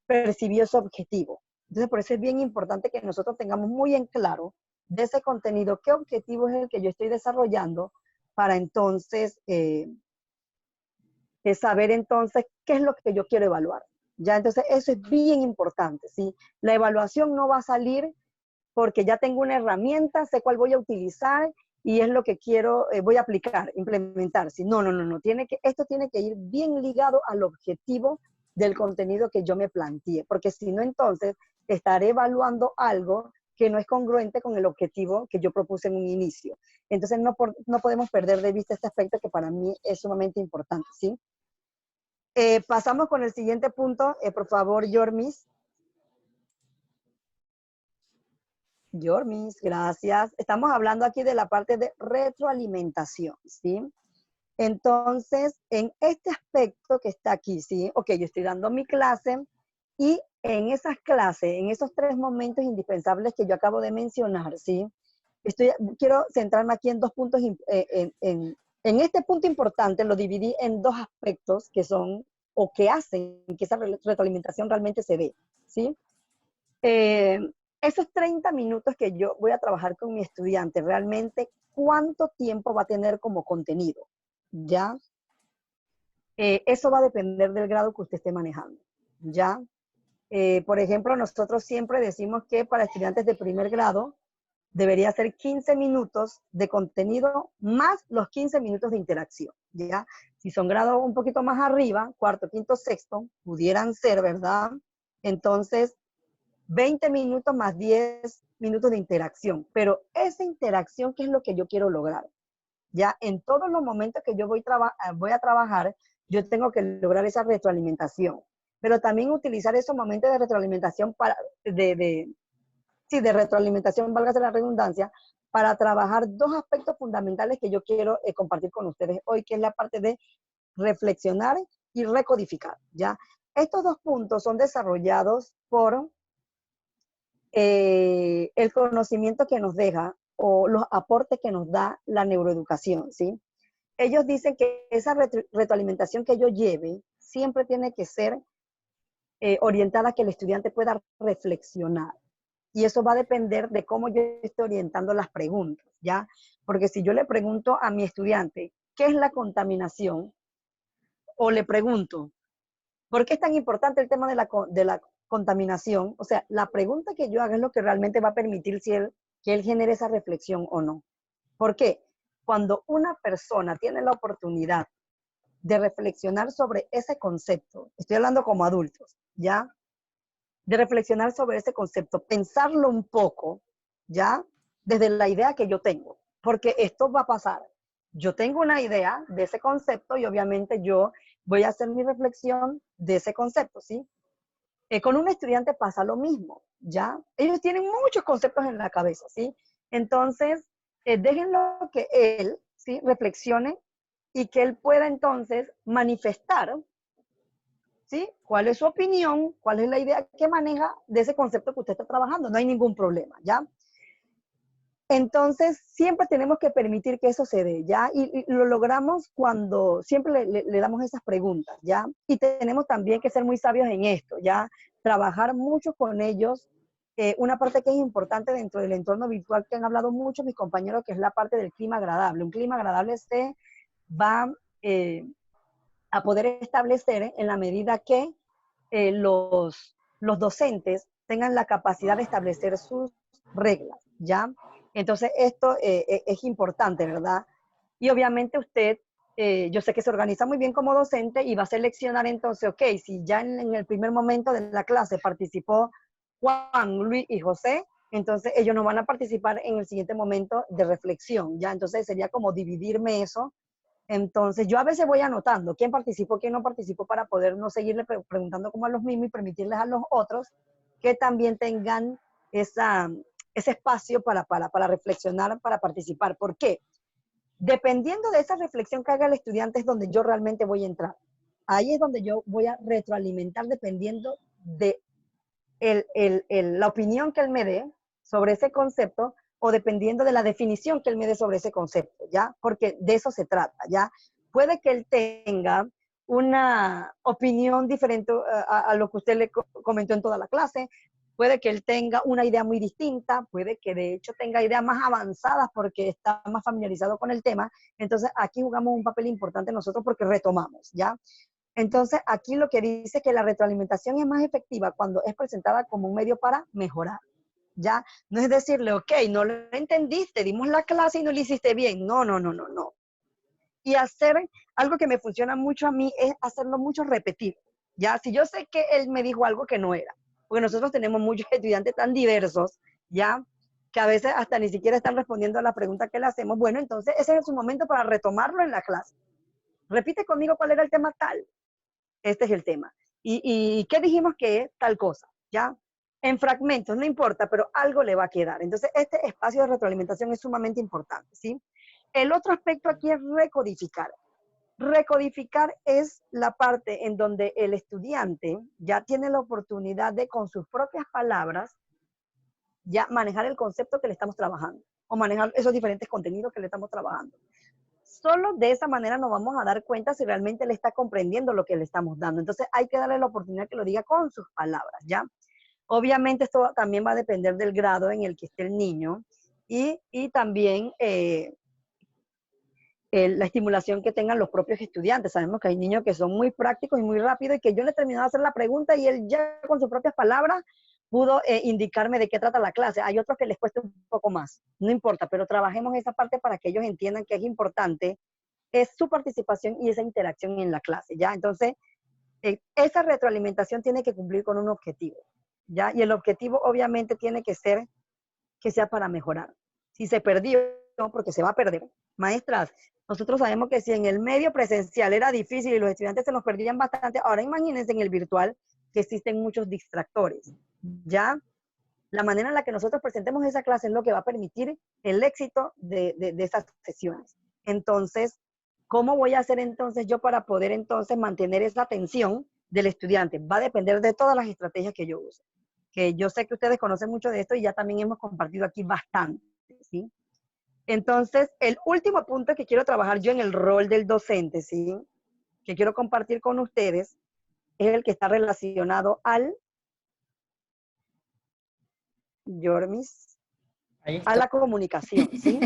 percibí ese objetivo. Entonces, por eso es bien importante que nosotros tengamos muy en claro de ese contenido qué objetivo es el que yo estoy desarrollando para entonces saber entonces qué es lo que yo quiero evaluar. Ya, entonces eso es bien importante, ¿sí? La evaluación no va a salir porque ya tengo una herramienta, sé cuál voy a utilizar y es lo que quiero, voy a aplicar, implementar. ¿Sí? No, no, no, no. Esto tiene que ir bien ligado al objetivo del contenido que yo me planteé, porque si no, entonces estaré evaluando algo que no es congruente con el objetivo que yo propuse en un inicio. Entonces no podemos perder de vista este aspecto que para mí es sumamente importante, ¿sí? Pasamos con el siguiente punto, por favor, Yormis. Yormis, gracias. Estamos hablando aquí de la parte de retroalimentación, ¿sí? Entonces, en este aspecto que está aquí, ¿sí? Ok, yo estoy dando mi clase y en esas clases, en esos 3 momentos indispensables que yo acabo de mencionar, ¿sí? Quiero centrarme aquí en 2 puntos, en este punto importante lo dividí en 2 aspectos que son, o que hacen que esa retroalimentación realmente se dé, ¿sí? Esos 30 minutos que yo voy a trabajar con mi estudiante, realmente, ¿cuánto tiempo va a tener como contenido? ¿Ya? Eso va a depender del grado que usted esté manejando. ¿Ya? Por ejemplo, nosotros siempre decimos que para estudiantes de primer grado debería ser 15 minutos de contenido más los 15 minutos de interacción. ¿Ya? Si son grados un poquito más arriba, cuarto, quinto, sexto, pudieran ser, ¿verdad? Entonces, 20 minutos más 10 minutos de interacción, pero esa interacción, ¿qué es lo que yo quiero lograr? Ya en todos los momentos que yo voy a trabajar, yo tengo que lograr esa retroalimentación, pero también utilizar esos momentos de retroalimentación sí, de retroalimentación, válgase la redundancia, para trabajar dos aspectos fundamentales que yo quiero compartir con ustedes hoy, que es la parte de reflexionar y recodificar, ¿ya? Estos dos puntos son desarrollados por el conocimiento que nos deja o los aportes que nos da la neuroeducación, ¿sí? Ellos dicen que esa retroalimentación que yo lleve siempre tiene que ser orientada a que el estudiante pueda reflexionar. Y eso va a depender de cómo yo esté orientando las preguntas, ¿ya? Porque si yo le pregunto a mi estudiante, ¿qué es la contaminación? O le pregunto, ¿por qué es tan importante el tema de la contaminación? O sea, la pregunta que yo haga es lo que realmente va a permitir que él genere esa reflexión o no. ¿Por qué? Cuando una persona tiene la oportunidad de reflexionar sobre ese concepto, estoy hablando como adultos, ¿ya? De reflexionar sobre ese concepto, pensarlo un poco, ¿ya? Desde la idea que yo tengo, porque esto va a pasar. Yo tengo una idea de ese concepto y obviamente yo voy a hacer mi reflexión de ese concepto, ¿sí? Con un estudiante pasa lo mismo, ¿ya? Ellos tienen muchos conceptos en la cabeza, ¿sí? Entonces, déjenlo que él, ¿sí? Reflexione y que él pueda entonces manifestar, ¿sí? ¿Cuál es su opinión? ¿Cuál es la idea que maneja de ese concepto que usted está trabajando? No hay ningún problema, ¿ya? Entonces, siempre tenemos que permitir que eso se dé, ¿ya? Y lo logramos cuando siempre le damos esas preguntas, ¿ya? Y tenemos también que ser muy sabios en esto, ¿ya? Trabajar mucho con ellos. Una parte que es importante dentro del entorno virtual que han hablado mucho mis compañeros, que es la parte del clima agradable. Un clima agradable se va a poder establecer en la medida que los docentes tengan la capacidad de establecer sus reglas, ¿ya? Entonces, esto es importante, ¿verdad? Y obviamente usted, yo sé que se organiza muy bien como docente y va a seleccionar entonces, ok, si ya en el primer momento de la clase participó Juan, Luis y José, entonces ellos no van a participar en el siguiente momento de reflexión, ¿ya? Entonces sería como dividirme eso. Entonces, yo a veces voy anotando quién participó, quién no participó para poder no seguirle preguntando como a los mismos y permitirles a los otros que también tengan ese espacio para reflexionar, para participar. ¿Por qué? Dependiendo de esa reflexión que haga el estudiante es donde yo realmente voy a entrar. Ahí es donde yo voy a retroalimentar dependiendo de la opinión que él me dé sobre ese concepto o dependiendo de la definición que él me dé sobre ese concepto, ¿ya? Porque de eso se trata, ¿ya? Puede que él tenga una opinión diferente a lo que usted le comentó en toda la clase, puede que él tenga una idea muy distinta, puede que de hecho tenga ideas más avanzadas porque está más familiarizado con el tema. Entonces, aquí jugamos un papel importante nosotros porque retomamos, ¿ya? Entonces, aquí lo que dice que la retroalimentación es más efectiva cuando es presentada como un medio para mejorar, ¿ya? No es decirle, ok, no lo entendiste, dimos la clase y no lo hiciste bien. No, no, no, no, no. Y hacer algo que me funciona mucho a mí es hacerlo mucho repetir, ¿ya? Si yo sé que él me dijo algo que no era, porque nosotros tenemos muchos estudiantes tan diversos, ¿ya? Que a veces hasta ni siquiera están respondiendo a la pregunta que le hacemos. Bueno, entonces ese es su momento para retomarlo en la clase. Repite conmigo cuál era el tema tal. Este es el tema. ¿Y qué dijimos que es tal cosa? ¿Ya? En fragmentos, no importa, pero algo le va a quedar. Entonces, este espacio de retroalimentación es sumamente importante, ¿sí? El otro aspecto aquí es recodificar. Recodificar es la parte en donde el estudiante ya tiene la oportunidad de, con sus propias palabras, ya manejar el concepto que le estamos trabajando o manejar esos diferentes contenidos que le estamos trabajando. Solo de esa manera nos vamos a dar cuenta si realmente le está comprendiendo lo que le estamos dando. Entonces hay que darle la oportunidad que lo diga con sus palabras, ¿ya? Obviamente esto también va a depender del grado en el que esté el niño y también la estimulación que tengan los propios estudiantes. Sabemos que hay niños que son muy prácticos y muy rápidos y que yo le he terminado de hacer la pregunta y él ya con sus propias palabras pudo indicarme de qué trata la clase. Hay otros que les cuesta un poco más, no importa, pero trabajemos esa parte para que ellos entiendan que es importante es su participación y esa interacción en la clase, ¿ya? Entonces, esa retroalimentación tiene que cumplir con un objetivo, ¿ya? Y el objetivo obviamente tiene que ser que sea para mejorar. Si se perdió, porque se va a perder. Maestras, nosotros sabemos que si en el medio presencial era difícil y los estudiantes se nos perdían bastante, ahora imagínense en el virtual que existen muchos distractores, ¿ya? La manera en la que nosotros presentemos esa clase es lo que va a permitir el éxito de esas sesiones. Entonces, ¿cómo voy a hacer entonces yo para poder entonces mantener esa atención del estudiante? Va a depender de todas las estrategias que yo use. Que yo sé que ustedes conocen mucho de esto y ya también hemos compartido aquí bastante, ¿sí? Entonces, el último punto que quiero trabajar yo en el rol del docente, ¿sí? Que quiero compartir con ustedes, es el que está relacionado al, Yormis, Ahí a estoy. la comunicación, ¿sí?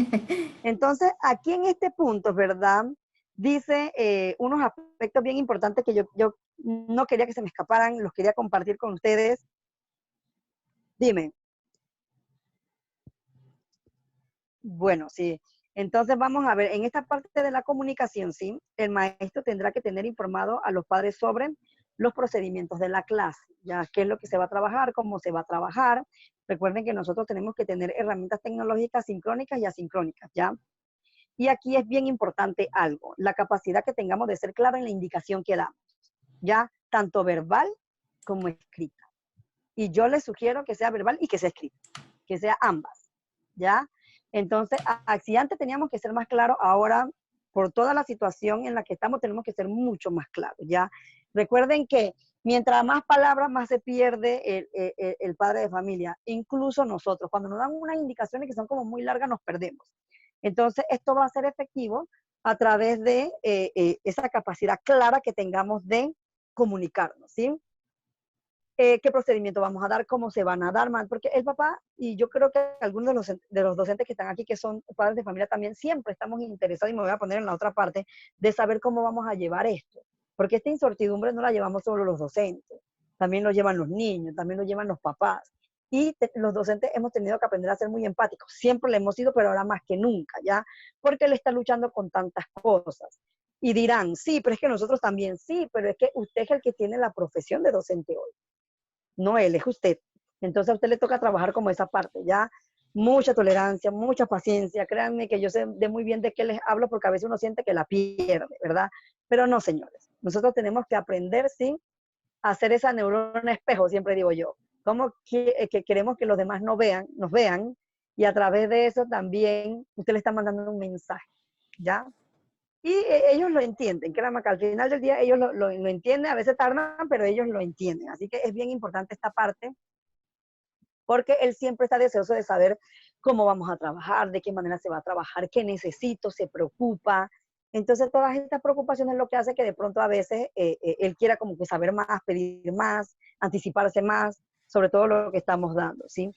Entonces, aquí en este punto, ¿verdad? Dice unos aspectos bien importantes que yo no quería que se me escaparan, los quería compartir con ustedes. Dime. Bueno, sí. Entonces vamos a ver, en esta parte de la comunicación, sí, el maestro tendrá que tener informado a los padres sobre los procedimientos de la clase, ya qué es lo que se va a trabajar, cómo se va a trabajar. Recuerden que nosotros tenemos que tener herramientas tecnológicas sincrónicas y asincrónicas, ¿ya? Y aquí es bien importante algo, la capacidad que tengamos de ser claro en la indicación que damos, ya, tanto verbal como escrita. Y yo les sugiero que sea verbal y que sea escrita, que sea ambas, ¿ya? Entonces, si antes teníamos que ser más claros, ahora, por toda la situación en la que estamos, tenemos que ser mucho más claros, ¿ya? Recuerden que mientras más palabras, más se pierde el padre de familia. Incluso nosotros, cuando nos dan unas indicaciones que son como muy largas, nos perdemos. Entonces, esto va a ser efectivo a través de esa capacidad clara que tengamos de comunicarnos, ¿sí? Qué procedimiento vamos a dar, cómo se van a dar, porque el papá, y yo creo que algunos de los docentes que están aquí, que son padres de familia también, siempre estamos interesados, y me voy a poner en la otra parte, de saber cómo vamos a llevar esto, porque esta incertidumbre no la llevamos solo los docentes, también lo llevan los niños, también lo llevan los papás, y los docentes hemos tenido que aprender a ser muy empáticos, siempre lo hemos sido, pero ahora más que nunca, ¿ya? Porque él está luchando con tantas cosas. Y dirán, sí, pero es que nosotros también, sí, pero es que usted es el que tiene la profesión de docente hoy, no él, es usted. Entonces a usted le toca trabajar como esa parte, ya mucha tolerancia, mucha paciencia. Créanme que yo sé de muy bien de qué les hablo porque a veces uno siente que la pierde, ¿verdad? Pero no, señores. Nosotros tenemos que aprender, sí, a hacer esa neurona espejo, siempre digo yo. Como que queremos que los demás nos vean y a través de eso también usted le está mandando un mensaje, ¿ya? Y ellos lo entienden, créanme que al final del día ellos lo entienden, a veces tardan, pero ellos lo entienden. Así que es bien importante esta parte, porque él siempre está deseoso de saber cómo vamos a trabajar, de qué manera se va a trabajar, qué necesito, se preocupa. Entonces todas estas preocupaciones es lo que hace que de pronto a veces él quiera como que saber más, pedir más, anticiparse más sobre todo lo que estamos dando, ¿sí?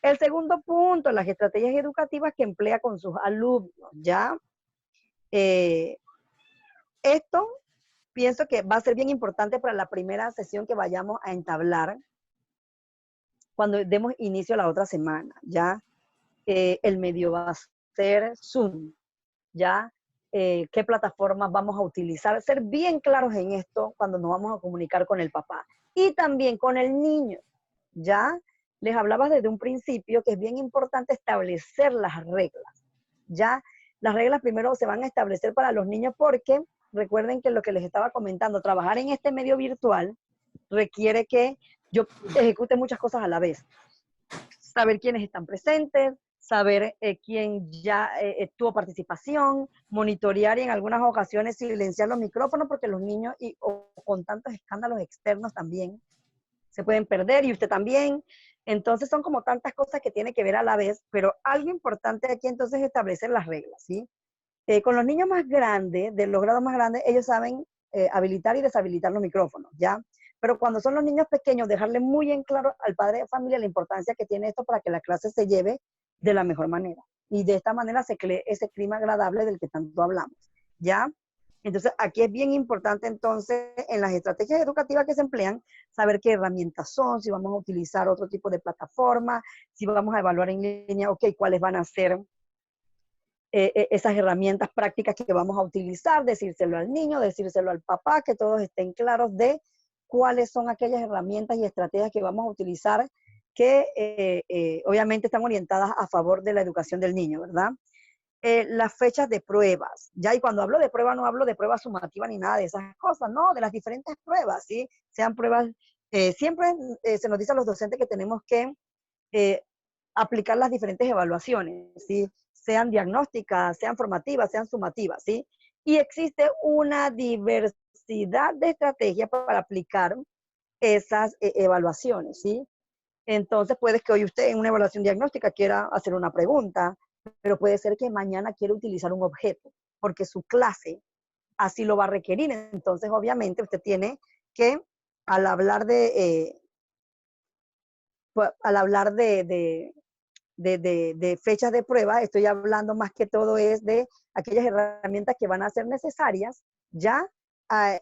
El segundo punto, las estrategias educativas que emplea con sus alumnos, ¿ya? Eh, Esto pienso que va a ser bien importante para la primera sesión que vayamos a entablar cuando demos inicio a la otra semana, ¿ya? El medio va a ser Zoom, ¿ya? ¿Qué plataformas vamos a utilizar? Ser bien claros en esto cuando nos vamos a comunicar con el papá y también con el niño, ¿ya? Les hablaba desde un principio que es bien importante establecer las reglas, ¿ya? Las reglas primero se van a establecer para los niños porque recuerden que lo que les estaba comentando, trabajar en este medio virtual requiere que yo ejecute muchas cosas a la vez. Saber quiénes están presentes, saber quién ya tuvo participación, monitorear y en algunas ocasiones silenciar los micrófonos porque los niños o con tantos escándalos externos también se pueden perder y usted también. Entonces son como tantas cosas que tiene que ver a la vez, pero algo importante aquí entonces es establecer las reglas, ¿sí? Con los niños más grandes, de los grados más grandes, ellos saben habilitar y deshabilitar los micrófonos, ¿ya? Pero cuando son los niños pequeños, dejarle muy en claro al padre de familia la importancia que tiene esto para que la clase se lleve de la mejor manera. Y de esta manera se cree ese clima agradable del que tanto hablamos, ¿ya? Entonces, aquí es bien importante entonces, en las estrategias educativas que se emplean, saber qué herramientas son, si vamos a utilizar otro tipo de plataforma, si vamos a evaluar en línea, ok, cuáles van a ser esas herramientas prácticas que vamos a utilizar, decírselo al niño, decírselo al papá, que todos estén claros de cuáles son aquellas herramientas y estrategias que vamos a utilizar que obviamente están orientadas a favor de la educación del niño, ¿verdad? Las fechas de pruebas, ¿ya? Y cuando hablo de prueba no hablo de pruebas sumativas ni nada de esas cosas, no, de las diferentes pruebas, ¿sí? Sean pruebas, siempre se nos dice a los docentes que tenemos que aplicar las diferentes evaluaciones, ¿sí? Sean diagnósticas, sean formativas, sean sumativas, ¿sí? Y existe una diversidad de estrategias para aplicar esas evaluaciones, ¿sí? Entonces puede que hoy usted en una evaluación diagnóstica quiera hacer una pregunta, pero puede ser que mañana quiera utilizar un objeto, porque su clase así lo va a requerir. Entonces, obviamente, usted tiene que, al hablar al hablar de fechas de prueba, estoy hablando más que todo es de aquellas herramientas que van a ser necesarias ya a,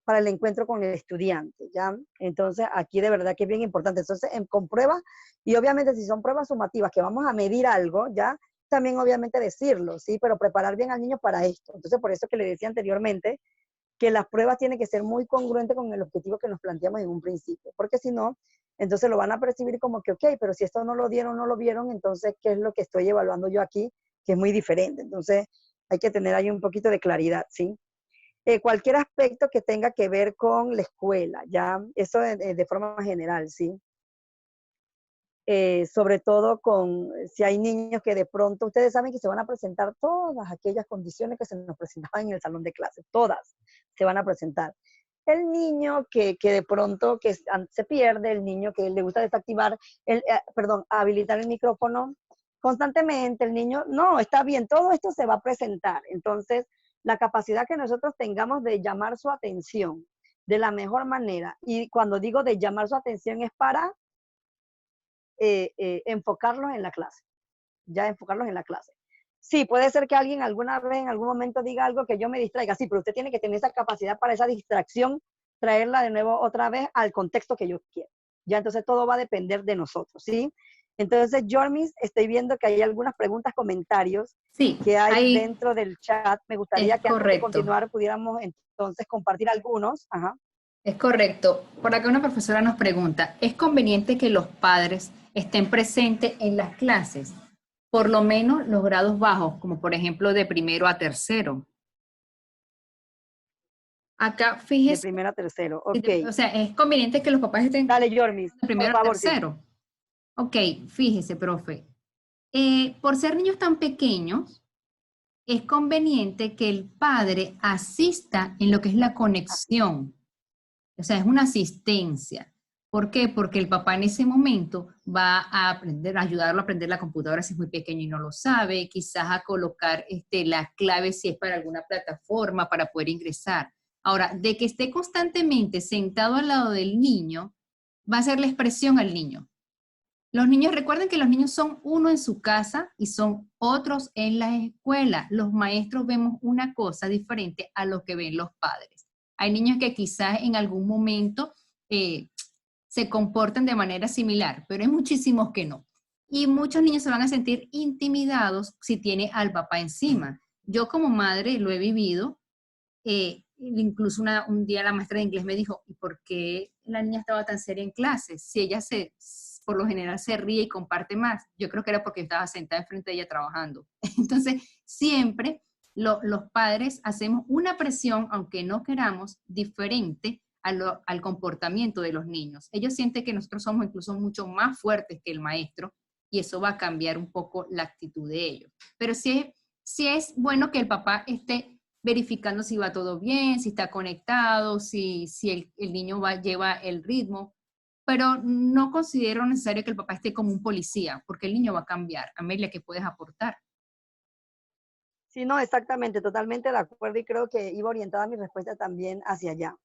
para el encuentro con el estudiante, ¿ya? Entonces, aquí de verdad que es bien importante. Entonces, con pruebas, y obviamente si son pruebas sumativas que vamos a medir algo, ¿ya? También obviamente decirlo, ¿sí? Pero preparar bien al niño para esto. Entonces, por eso que le decía anteriormente, que las pruebas tienen que ser muy congruentes con el objetivo que nos planteamos en un principio, porque si no, entonces lo van a percibir como que, ok, pero si esto no lo dieron, no lo vieron, entonces, ¿qué es lo que estoy evaluando yo aquí? Que es muy diferente. Entonces, hay que tener ahí un poquito de claridad, ¿sí? Cualquier aspecto que tenga que ver con la escuela, ya, eso de forma general, ¿sí? Sobre todo con, si hay niños que de pronto, ustedes saben que se van a presentar todas aquellas condiciones que se nos presentaban en el salón de clase, todas se van a presentar. El niño que de pronto que se pierde, el niño que le gusta desactivar, perdón, habilitar el micrófono constantemente, el niño, no, está bien, todo esto se va a presentar. Entonces, la capacidad que nosotros tengamos de llamar su atención de la mejor manera, y cuando digo de llamar su atención es para enfocarlos en la clase, ya enfocarlos en la clase. Sí, puede ser que alguien alguna vez, en algún momento diga algo que yo me distraiga, sí, pero usted tiene que tener esa capacidad para esa distracción, traerla de nuevo otra vez al contexto que yo quiero. Ya entonces todo va a depender de nosotros, ¿sí? Entonces, Jormis, estoy viendo que hay algunas preguntas, comentarios Sí, que hay ahí dentro del chat. Me es gustaría que antes de correcto. continuar pudiéramos entonces compartir algunos. Ajá. Es correcto. Por acá una profesora nos pregunta, ¿es conveniente que los padres estén presentes en las clases? Por lo menos los grados bajos, como por ejemplo de primero a tercero. Acá, De fíjese, primero a tercero, ok. o sea, es conveniente que los papás estén Dale, Jormis, de por primero a favor, sí. tercero. Ok, fíjese, profe. Por ser niños tan pequeños, es conveniente que el padre asista en lo que es la conexión. O sea, es una asistencia. ¿Por qué? Porque el papá en ese momento va a aprender, a ayudarlo a aprender la computadora si es muy pequeño y no lo sabe, quizás a colocar la clave si es para alguna plataforma para poder ingresar. Ahora, de que esté constantemente sentado al lado del niño, va a ser la expresión al niño. Los niños, recuerden que los niños son uno en su casa y son otros en la escuela. Los maestros vemos una cosa diferente a lo que ven los padres. Hay niños que quizás en algún momento se comportan de manera similar, pero hay muchísimos que no. Y muchos niños se van a sentir intimidados si tiene al papá encima. Yo como madre lo he vivido. Incluso un día la maestra de inglés me dijo, ¿y por qué la niña estaba tan seria en clase? Si ella por lo general se ríe y comparte más. Yo creo que era porque estaba sentada enfrente de ella trabajando. Entonces, siempre los padres hacemos una presión, aunque no queramos, diferente al comportamiento de los niños. Ellos sienten que nosotros somos incluso mucho más fuertes que el maestro y eso va a cambiar un poco la actitud de ellos. Pero sí es bueno que el papá esté verificando si va todo bien, si está conectado, si el niño lleva el ritmo, pero no considero necesario que el papá esté como un policía, porque el niño va a cambiar. Amelia, ¿qué puedes aportar? Sí, no, exactamente, totalmente de acuerdo y creo que iba orientada mi respuesta también hacia allá.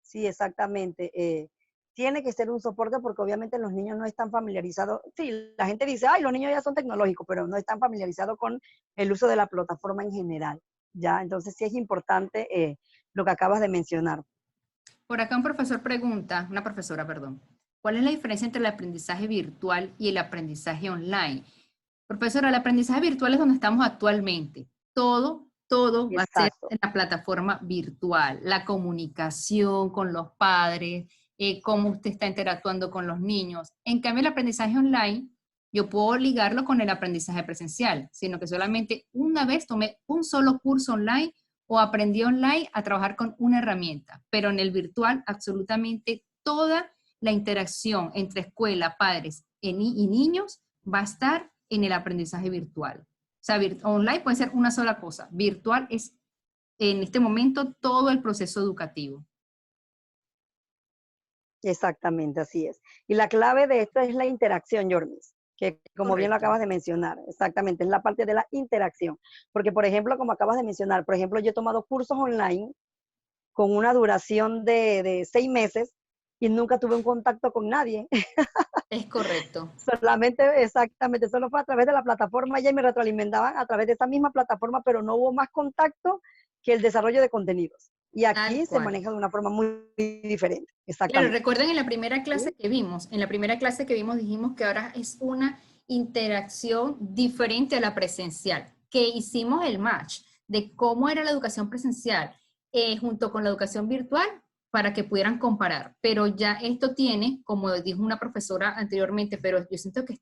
Sí, exactamente. Tiene que ser un soporte porque obviamente los niños no están familiarizados. Sí, la gente dice, ay, los niños ya son tecnológicos, pero no están familiarizados con el uso de la plataforma en general. ¿Ya? Entonces sí es importante lo que acabas de mencionar. Por acá un profesor pregunta, una profesora, perdón, ¿cuál es la diferencia entre el aprendizaje virtual y el aprendizaje online? Profesora, el aprendizaje virtual es donde estamos actualmente. Todo va a ser Exacto. en la plataforma virtual, la comunicación con los padres, cómo usted está interactuando con los niños. En cambio, el aprendizaje online, yo puedo ligarlo con el aprendizaje presencial, sino que solamente una vez tomé un solo curso online o aprendí online a trabajar con una herramienta, pero en el virtual absolutamente toda la interacción entre escuela, padres y niños va a estar en el aprendizaje virtual. O sea, online puede ser una sola cosa. Virtual es en este momento todo el proceso educativo. Exactamente, así es. Y la clave de esto es la interacción, Yormis, que como bien lo Correcto. acabas de mencionar, exactamente, es la parte de la interacción. Porque, por ejemplo, como acabas de mencionar, por ejemplo, yo he tomado cursos online con una duración de 6 meses y nunca tuve un contacto con nadie. Es correcto. Solamente, exactamente, solo fue a través de la plataforma, ella me retroalimentaban a través de esa misma plataforma, pero no hubo más contacto que el desarrollo de contenidos. Y Tal aquí se cual. maneja de una forma muy diferente, Claro, exactamente. recuerden en la primera ¿Sí? clase que vimos, dijimos que ahora es una interacción diferente a la presencial, que hicimos el match de cómo era la educación presencial junto con la educación virtual para que pudieran comparar. Pero ya esto tiene, como dijo una profesora anteriormente, pero yo siento que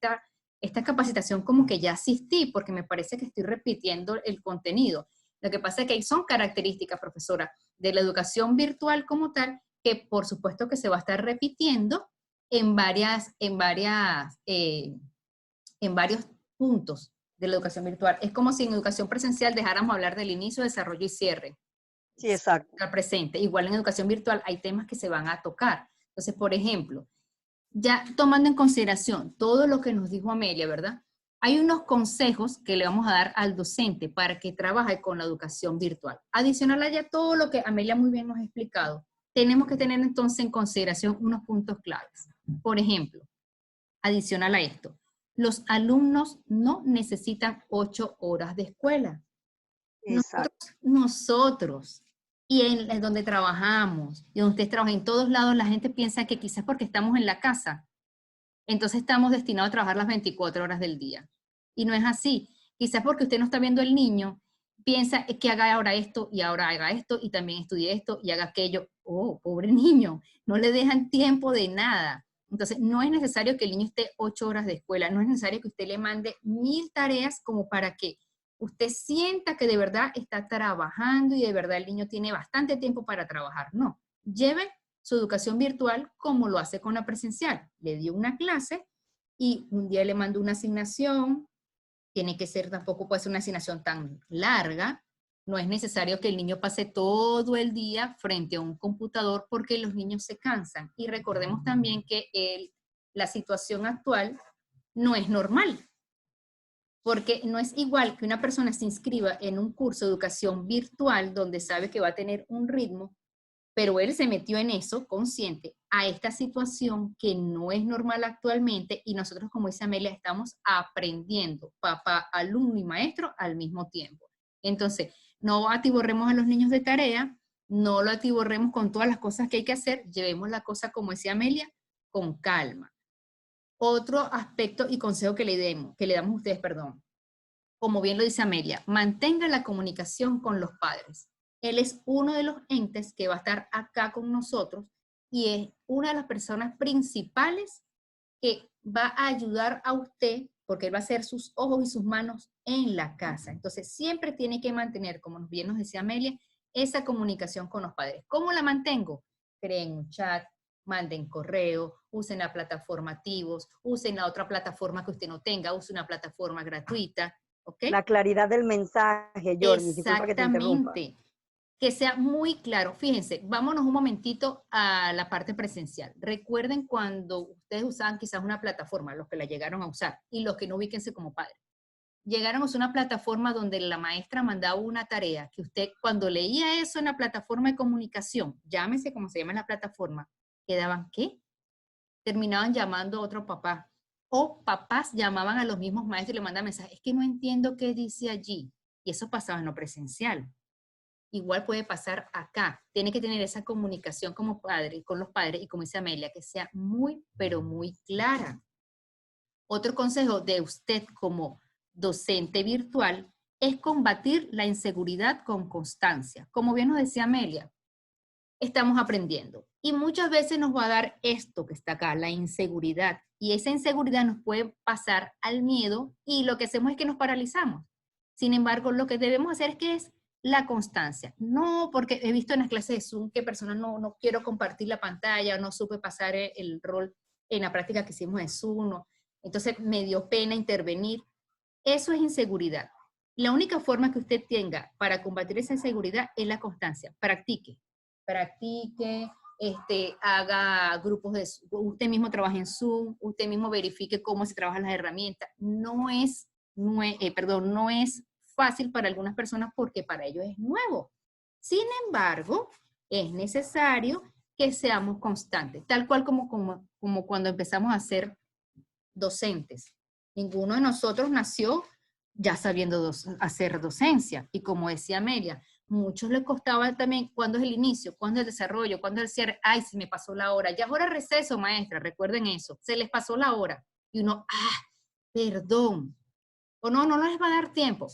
esta capacitación como que ya asistí porque me parece que estoy repitiendo el contenido. Lo que pasa es que son características, profesora, de la educación virtual como tal, que por supuesto que se va a estar repitiendo en varios puntos de la educación virtual. Es como si en educación presencial dejáramos hablar del inicio, desarrollo y cierre Sí, exacto. al presente. Igual en educación virtual hay temas que se van a tocar. Entonces, por ejemplo, ya tomando en consideración todo lo que nos dijo Amelia, ¿verdad? Hay unos consejos que le vamos a dar al docente para que trabaje con la educación virtual. Adicional a ya todo lo que Amelia muy bien nos ha explicado, tenemos que tener entonces en consideración unos puntos claves. Por ejemplo, adicional a esto, los alumnos no necesitan 8 horas de escuela. Exacto. Nosotros, y en donde trabajamos, y donde ustedes trabajan en todos lados, la gente piensa que quizás porque estamos en la casa, entonces estamos destinados a trabajar las 24 horas del día. Y no es así. Quizás porque usted no está viendo el niño, piensa que haga ahora esto y ahora haga esto y también estudie esto y haga aquello. Oh, pobre niño, no le dejan tiempo de nada. Entonces, no es necesario que el niño esté 8 horas de escuela, no es necesario que usted le mande 1000 tareas como para que usted sienta que de verdad está trabajando y de verdad el niño tiene bastante tiempo para trabajar. No, lleve su educación virtual como lo hace con la presencial. Le dio una clase y un día le mandó una asignación, tiene que ser, tampoco puede ser una asignación tan larga, no es necesario que el niño pase todo el día frente a un computador porque los niños se cansan. Y recordemos también que la situación actual no es normal, porque no es igual que una persona se inscriba en un curso de educación virtual donde sabe que va a tener un ritmo, pero él se metió en eso consciente a esta situación que no es normal actualmente y nosotros, como dice Amelia, estamos aprendiendo, papá, alumno y maestro al mismo tiempo. Entonces, no atiborremos a los niños de tarea, no lo atiborremos con todas las cosas que hay que hacer, llevemos la cosa, como decía Amelia, con calma. Otro aspecto y consejo que le damos a ustedes, perdón, como bien lo dice Amelia, mantenga la comunicación con los padres. Él es uno de los entes que va a estar acá con nosotros y es una de las personas principales que va a ayudar a usted porque él va a ser sus ojos y sus manos en la casa. Entonces, siempre tiene que mantener, como bien nos decía Amelia, esa comunicación con los padres. ¿Cómo la mantengo? Creen un chat, manden correo, usen la plataforma Tivos, usen la otra plataforma que usted no tenga, use una plataforma gratuita, ¿ok? La claridad del mensaje, Jormi, disculpa que te interrumpa. Exactamente. Que sea muy claro. Fíjense, vámonos un momentito a la parte presencial. Recuerden cuando ustedes usaban quizás una plataforma, los que la llegaron a usar, y los que no ubíquense como padres. Llegaron a usar una plataforma donde la maestra mandaba una tarea, que usted cuando leía eso en la plataforma de comunicación, llámese como se llama la plataforma, quedaban, ¿qué? Terminaban llamando a otro papá. O papás llamaban a los mismos maestros y le mandaban mensajes, es que no entiendo qué dice allí. Y eso pasaba en lo presencial. Igual puede pasar acá. Tiene que tener esa comunicación como padre, con los padres y como dice Amelia, que sea muy, pero muy clara. Otro consejo de usted como docente virtual es combatir la inseguridad con constancia. Como bien nos decía Amelia, estamos aprendiendo. Y muchas veces nos va a dar esto que está acá, la inseguridad. Y esa inseguridad nos puede pasar al miedo y lo que hacemos es que nos paralizamos. Sin embargo, lo que debemos hacer es la constancia. No, porque he visto en las clases de Zoom que personas no quiero compartir la pantalla, no supe pasar el rol en la práctica que hicimos en Zoom, no. Entonces me dio pena intervenir. Eso es inseguridad. La única forma que usted tenga para combatir esa inseguridad es la constancia. Practique, haga grupos de Zoom, usted mismo trabaje en Zoom, usted mismo verifique cómo se trabajan las herramientas. No es fácil para algunas personas porque para ellos es nuevo. Sin embargo, es necesario que seamos constantes, tal cual como cuando empezamos a ser docentes. Ninguno de nosotros nació ya sabiendo hacer docencia. Y como decía Amelia, muchos les costaba también cuándo es el inicio, cuándo es el desarrollo, cuándo es el cierre. Ay, se me pasó la hora. Ya es hora de receso, maestra. Recuerden eso. Se les pasó la hora. Y uno, perdón. O no les va a dar tiempo.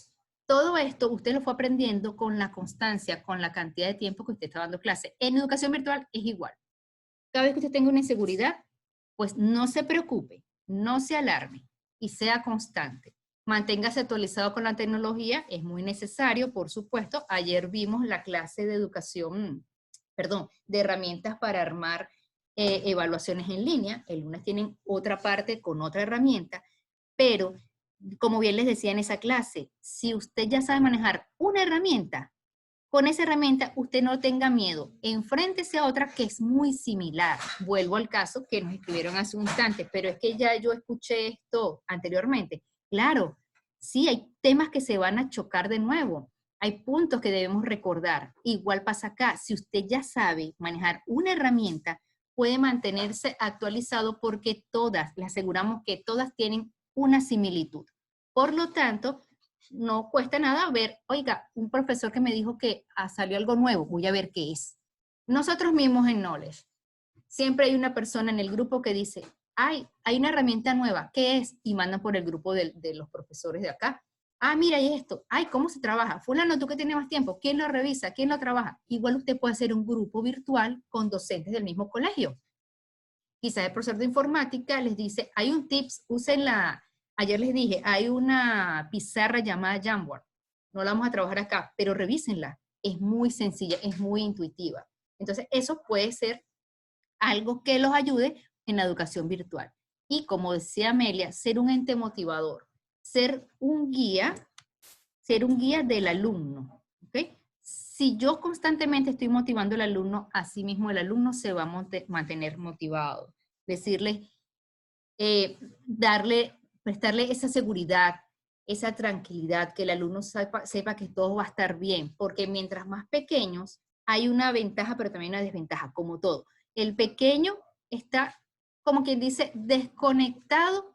Todo esto usted lo fue aprendiendo con la constancia, con la cantidad de tiempo que usted está dando clase. En educación virtual es igual. Cada vez que usted tenga una inseguridad, pues no se preocupe, no se alarme y sea constante. Manténgase actualizado con la tecnología, es muy necesario, por supuesto. Ayer vimos la clase de de herramientas para armar evaluaciones en línea. El lunes tienen otra parte con otra herramienta, pero como bien les decía en esa clase, si usted ya sabe manejar una herramienta, con esa herramienta usted no tenga miedo, enfréntese a otra que es muy similar. Vuelvo al caso que nos escribieron hace un instante, pero es que ya yo escuché esto anteriormente. Claro, sí, hay temas que se van a chocar de nuevo, hay puntos que debemos recordar. Igual pasa acá, si usted ya sabe manejar una herramienta, puede mantenerse actualizado porque todas, le aseguramos que todas tienen una similitud. Por lo tanto, no cuesta nada ver, oiga, un profesor que me dijo que salió algo nuevo, voy a ver qué es. Nosotros mismos en Knowledge, siempre hay una persona en el grupo que dice, hay una herramienta nueva, ¿qué es? Y mandan por el grupo de los profesores de acá. Mira, y esto, ¿cómo se trabaja? Fulano, tú que tienes más tiempo, ¿quién lo revisa? ¿Quién lo trabaja? Igual usted puede hacer un grupo virtual con docentes del mismo colegio. Quizás el profesor de informática les dice, hay un tips, ayer les dije, hay una pizarra llamada Jamboard. No la vamos a trabajar acá, pero revísenla. Es muy sencilla, es muy intuitiva. Entonces, eso puede ser algo que los ayude en la educación virtual. Y como decía Amelia, ser un ente motivador, ser un guía del alumno. ¿Okay? Si yo constantemente estoy motivando al alumno, así mismo el alumno se va a mantener motivado. Decirle, prestarle esa seguridad, esa tranquilidad, que el alumno sepa que todo va a estar bien, porque mientras más pequeños hay una ventaja, pero también una desventaja, como todo. El pequeño está, como quien dice, desconectado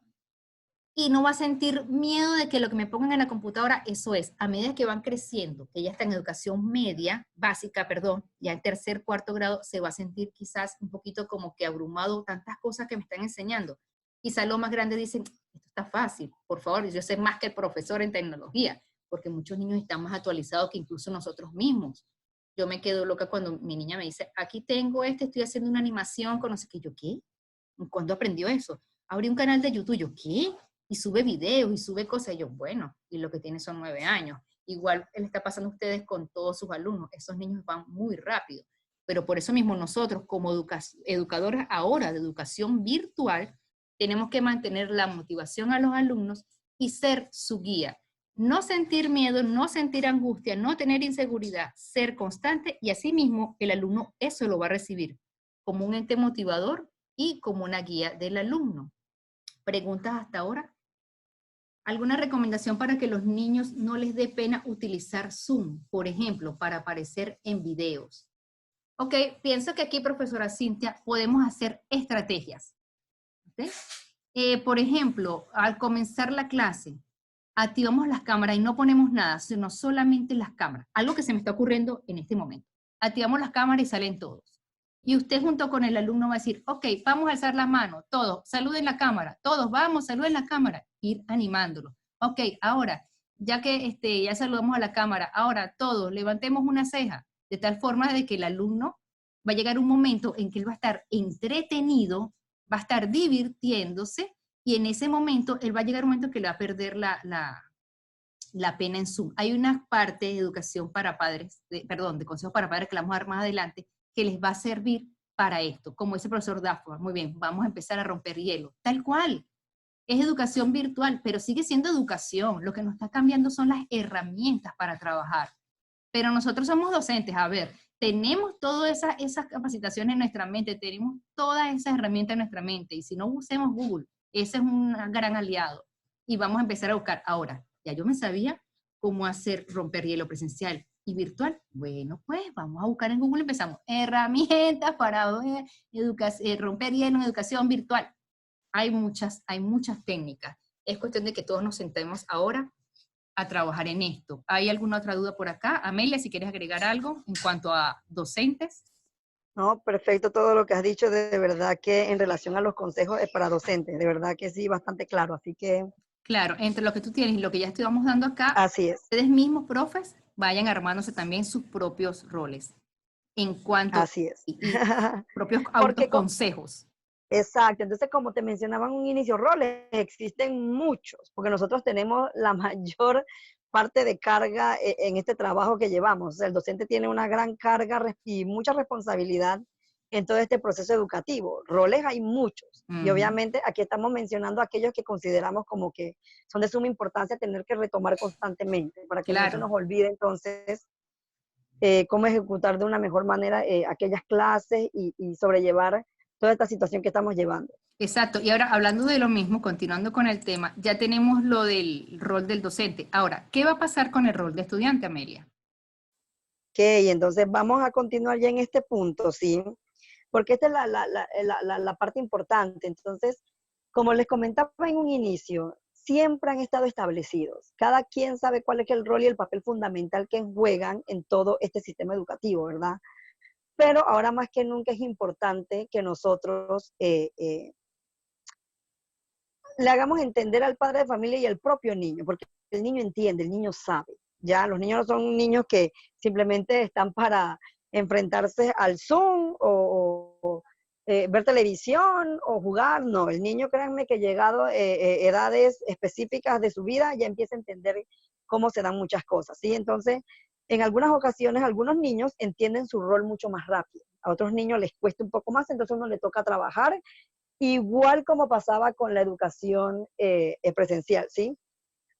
y no va a sentir miedo de que lo que me pongan en la computadora, eso es. A medida que van creciendo, que ya está en educación media, básica, perdón, ya en tercer, cuarto grado, se va a sentir quizás un poquito como que abrumado, tantas cosas que me están enseñando. Quizás los más grandes dicen, esto está fácil, por favor, yo sé más que el profesor en tecnología, porque muchos niños están más actualizados que incluso nosotros mismos. Yo me quedo loca cuando mi niña me dice, aquí tengo estoy haciendo una animación con no sé qué. Yo, ¿qué? ¿Cuándo aprendió eso? Abrí un canal de YouTube. Yo, ¿qué? Y sube videos y sube cosas. Y yo, bueno, y lo que tiene son 9 años. Igual le está pasando a ustedes con todos sus alumnos. Esos niños van muy rápido. Pero por eso mismo nosotros, como educadores ahora de educación virtual, tenemos que mantener la motivación a los alumnos y ser su guía. No sentir miedo, no sentir angustia, no tener inseguridad, ser constante, y asimismo el alumno eso lo va a recibir como un ente motivador y como una guía del alumno. ¿Preguntas hasta ahora? ¿Alguna recomendación para que los niños no les dé pena utilizar Zoom, por ejemplo, para aparecer en videos? Ok, pienso que aquí, profesora Cintia, podemos hacer estrategias. ¿Okay? Por ejemplo, al comenzar la clase, activamos las cámaras y no ponemos nada, sino solamente las cámaras. Algo que se me está ocurriendo en este momento. Activamos las cámaras y salen todos. Y usted junto con el alumno va a decir, ok, vamos a alzar las manos, todos, saluden la cámara, todos, vamos, saluden la cámara, ir animándolo. Ok, ahora, ya que ya saludamos a la cámara, ahora todos, levantemos una ceja, de tal forma de que el alumno va a llegar un momento en que él va a estar entretenido, va a estar divirtiéndose, y en ese momento, él va a llegar un momento que le va a perder la pena en Zoom. Hay una parte de educación para padres, de consejos para padres que la vamos a dar más adelante, que les va a servir para esto. Como dice el profesor Daffa, muy bien, vamos a empezar a romper hielo. Tal cual. Es educación virtual, pero sigue siendo educación. Lo que nos está cambiando son las herramientas para trabajar. Pero nosotros somos docentes, a ver, tenemos todas esas capacitaciones en nuestra mente, tenemos todas esas herramientas en nuestra mente, y si no usemos Google, ese es un gran aliado. Y vamos a empezar a buscar. Ahora, ya yo me sabía cómo hacer romper hielo presencial y virtual. Bueno, pues vamos a buscar en Google, empezamos. Herramientas para romper hielo en educación virtual. Hay muchas técnicas. Es cuestión de que todos nos sentemos ahora a trabajar en esto. ¿Hay alguna otra duda por acá? Amelia, si quieres agregar algo en cuanto a docentes. No, perfecto todo lo que has dicho, de verdad que en relación a los consejos es para docentes, de verdad que sí, bastante claro, así que Claro, entre lo que tú tienes y lo que ya estamos dando acá, así es, ustedes mismos, profes, vayan armándose también sus propios roles en cuanto así es. y propios Porque, autoconsejos. exacto, entonces como te mencionaba en un inicio, roles existen muchos, porque nosotros tenemos la mayor parte de carga en este trabajo que llevamos. O sea, el docente tiene una gran carga y mucha responsabilidad en todo este proceso educativo. Roles hay muchos. Y obviamente aquí estamos mencionando aquellos que consideramos como que son de suma importancia tener que retomar constantemente, para que no se Claro, nos olvide entonces cómo ejecutar de una mejor manera aquellas clases y sobrellevar toda esta situación que estamos llevando. exacto. Y ahora, hablando de lo mismo, continuando con el tema, ya tenemos lo del rol del docente. Ahora, ¿qué va a pasar con el rol de estudiante, Amelia? Ok, entonces vamos a continuar ya en este punto, ¿sí? Porque esta es la parte importante. Entonces, como les comentaba en un inicio, siempre han estado establecidos. Cada quien sabe cuál es el rol y el papel fundamental que juegan en todo este sistema educativo, ¿verdad? Pero ahora más que nunca es importante que nosotros le hagamos entender al padre de familia y al propio niño, porque el niño entiende, el niño sabe. Ya, los niños no son niños que simplemente están para enfrentarse al Zoom o ver televisión o jugar. No, el niño, créanme que llegado edades específicas de su vida, ya empieza a entender cómo se dan muchas cosas, ¿sí? Entonces, en algunas ocasiones, algunos niños entienden su rol mucho más rápido. A otros niños les cuesta un poco más, entonces uno le toca trabajar igual como pasaba con la educación presencial, ¿sí?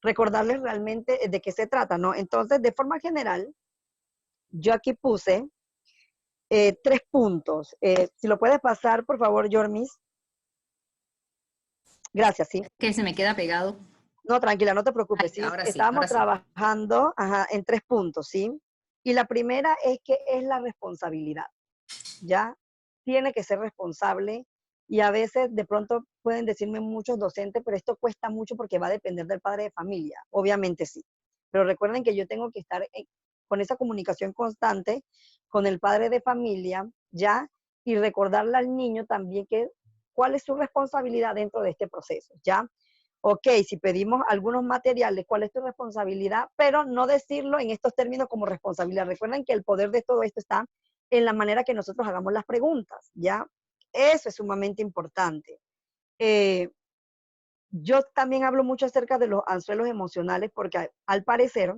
Recordarles realmente de qué se trata, ¿no? Entonces, de forma general, yo aquí puse 3 puntos. Si lo puedes pasar, por favor, Yormis. Gracias, ¿sí? Que se me queda pegado. No, tranquila, no te Ay, preocupes, ¿sí? ahora sí, Estábamos ahora sí. trabajando en 3 puntos, ¿sí? Y la primera es que es la responsabilidad, ¿ya? Tiene que ser responsable y a veces de pronto pueden decirme muchos docentes, pero esto cuesta mucho porque va a depender del padre de familia. Obviamente sí, pero recuerden que yo tengo que estar con esa comunicación constante con el padre de familia, ¿ya? Y recordarle al niño también que cuál es su responsabilidad dentro de este proceso, ¿ya? Ok, si pedimos algunos materiales, ¿cuál es tu responsabilidad? Pero no decirlo en estos términos como responsabilidad. Recuerden que el poder de todo esto está en la manera que nosotros hagamos las preguntas, ¿ya? Eso es sumamente importante. Eh, yo también hablo mucho acerca de los anzuelos emocionales porque al parecer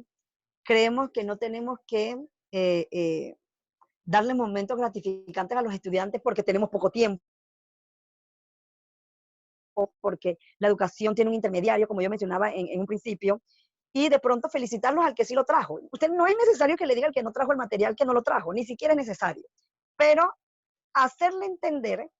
creemos que no tenemos que eh, eh, darle momentos gratificantes a los estudiantes porque tenemos poco tiempo, porque la educación tiene un intermediario, como yo mencionaba en un principio, y de pronto felicitarlos al que sí lo trajo. Usted no es necesario que le diga al que no trajo el material que no lo trajo, ni siquiera es necesario, pero hacerle entender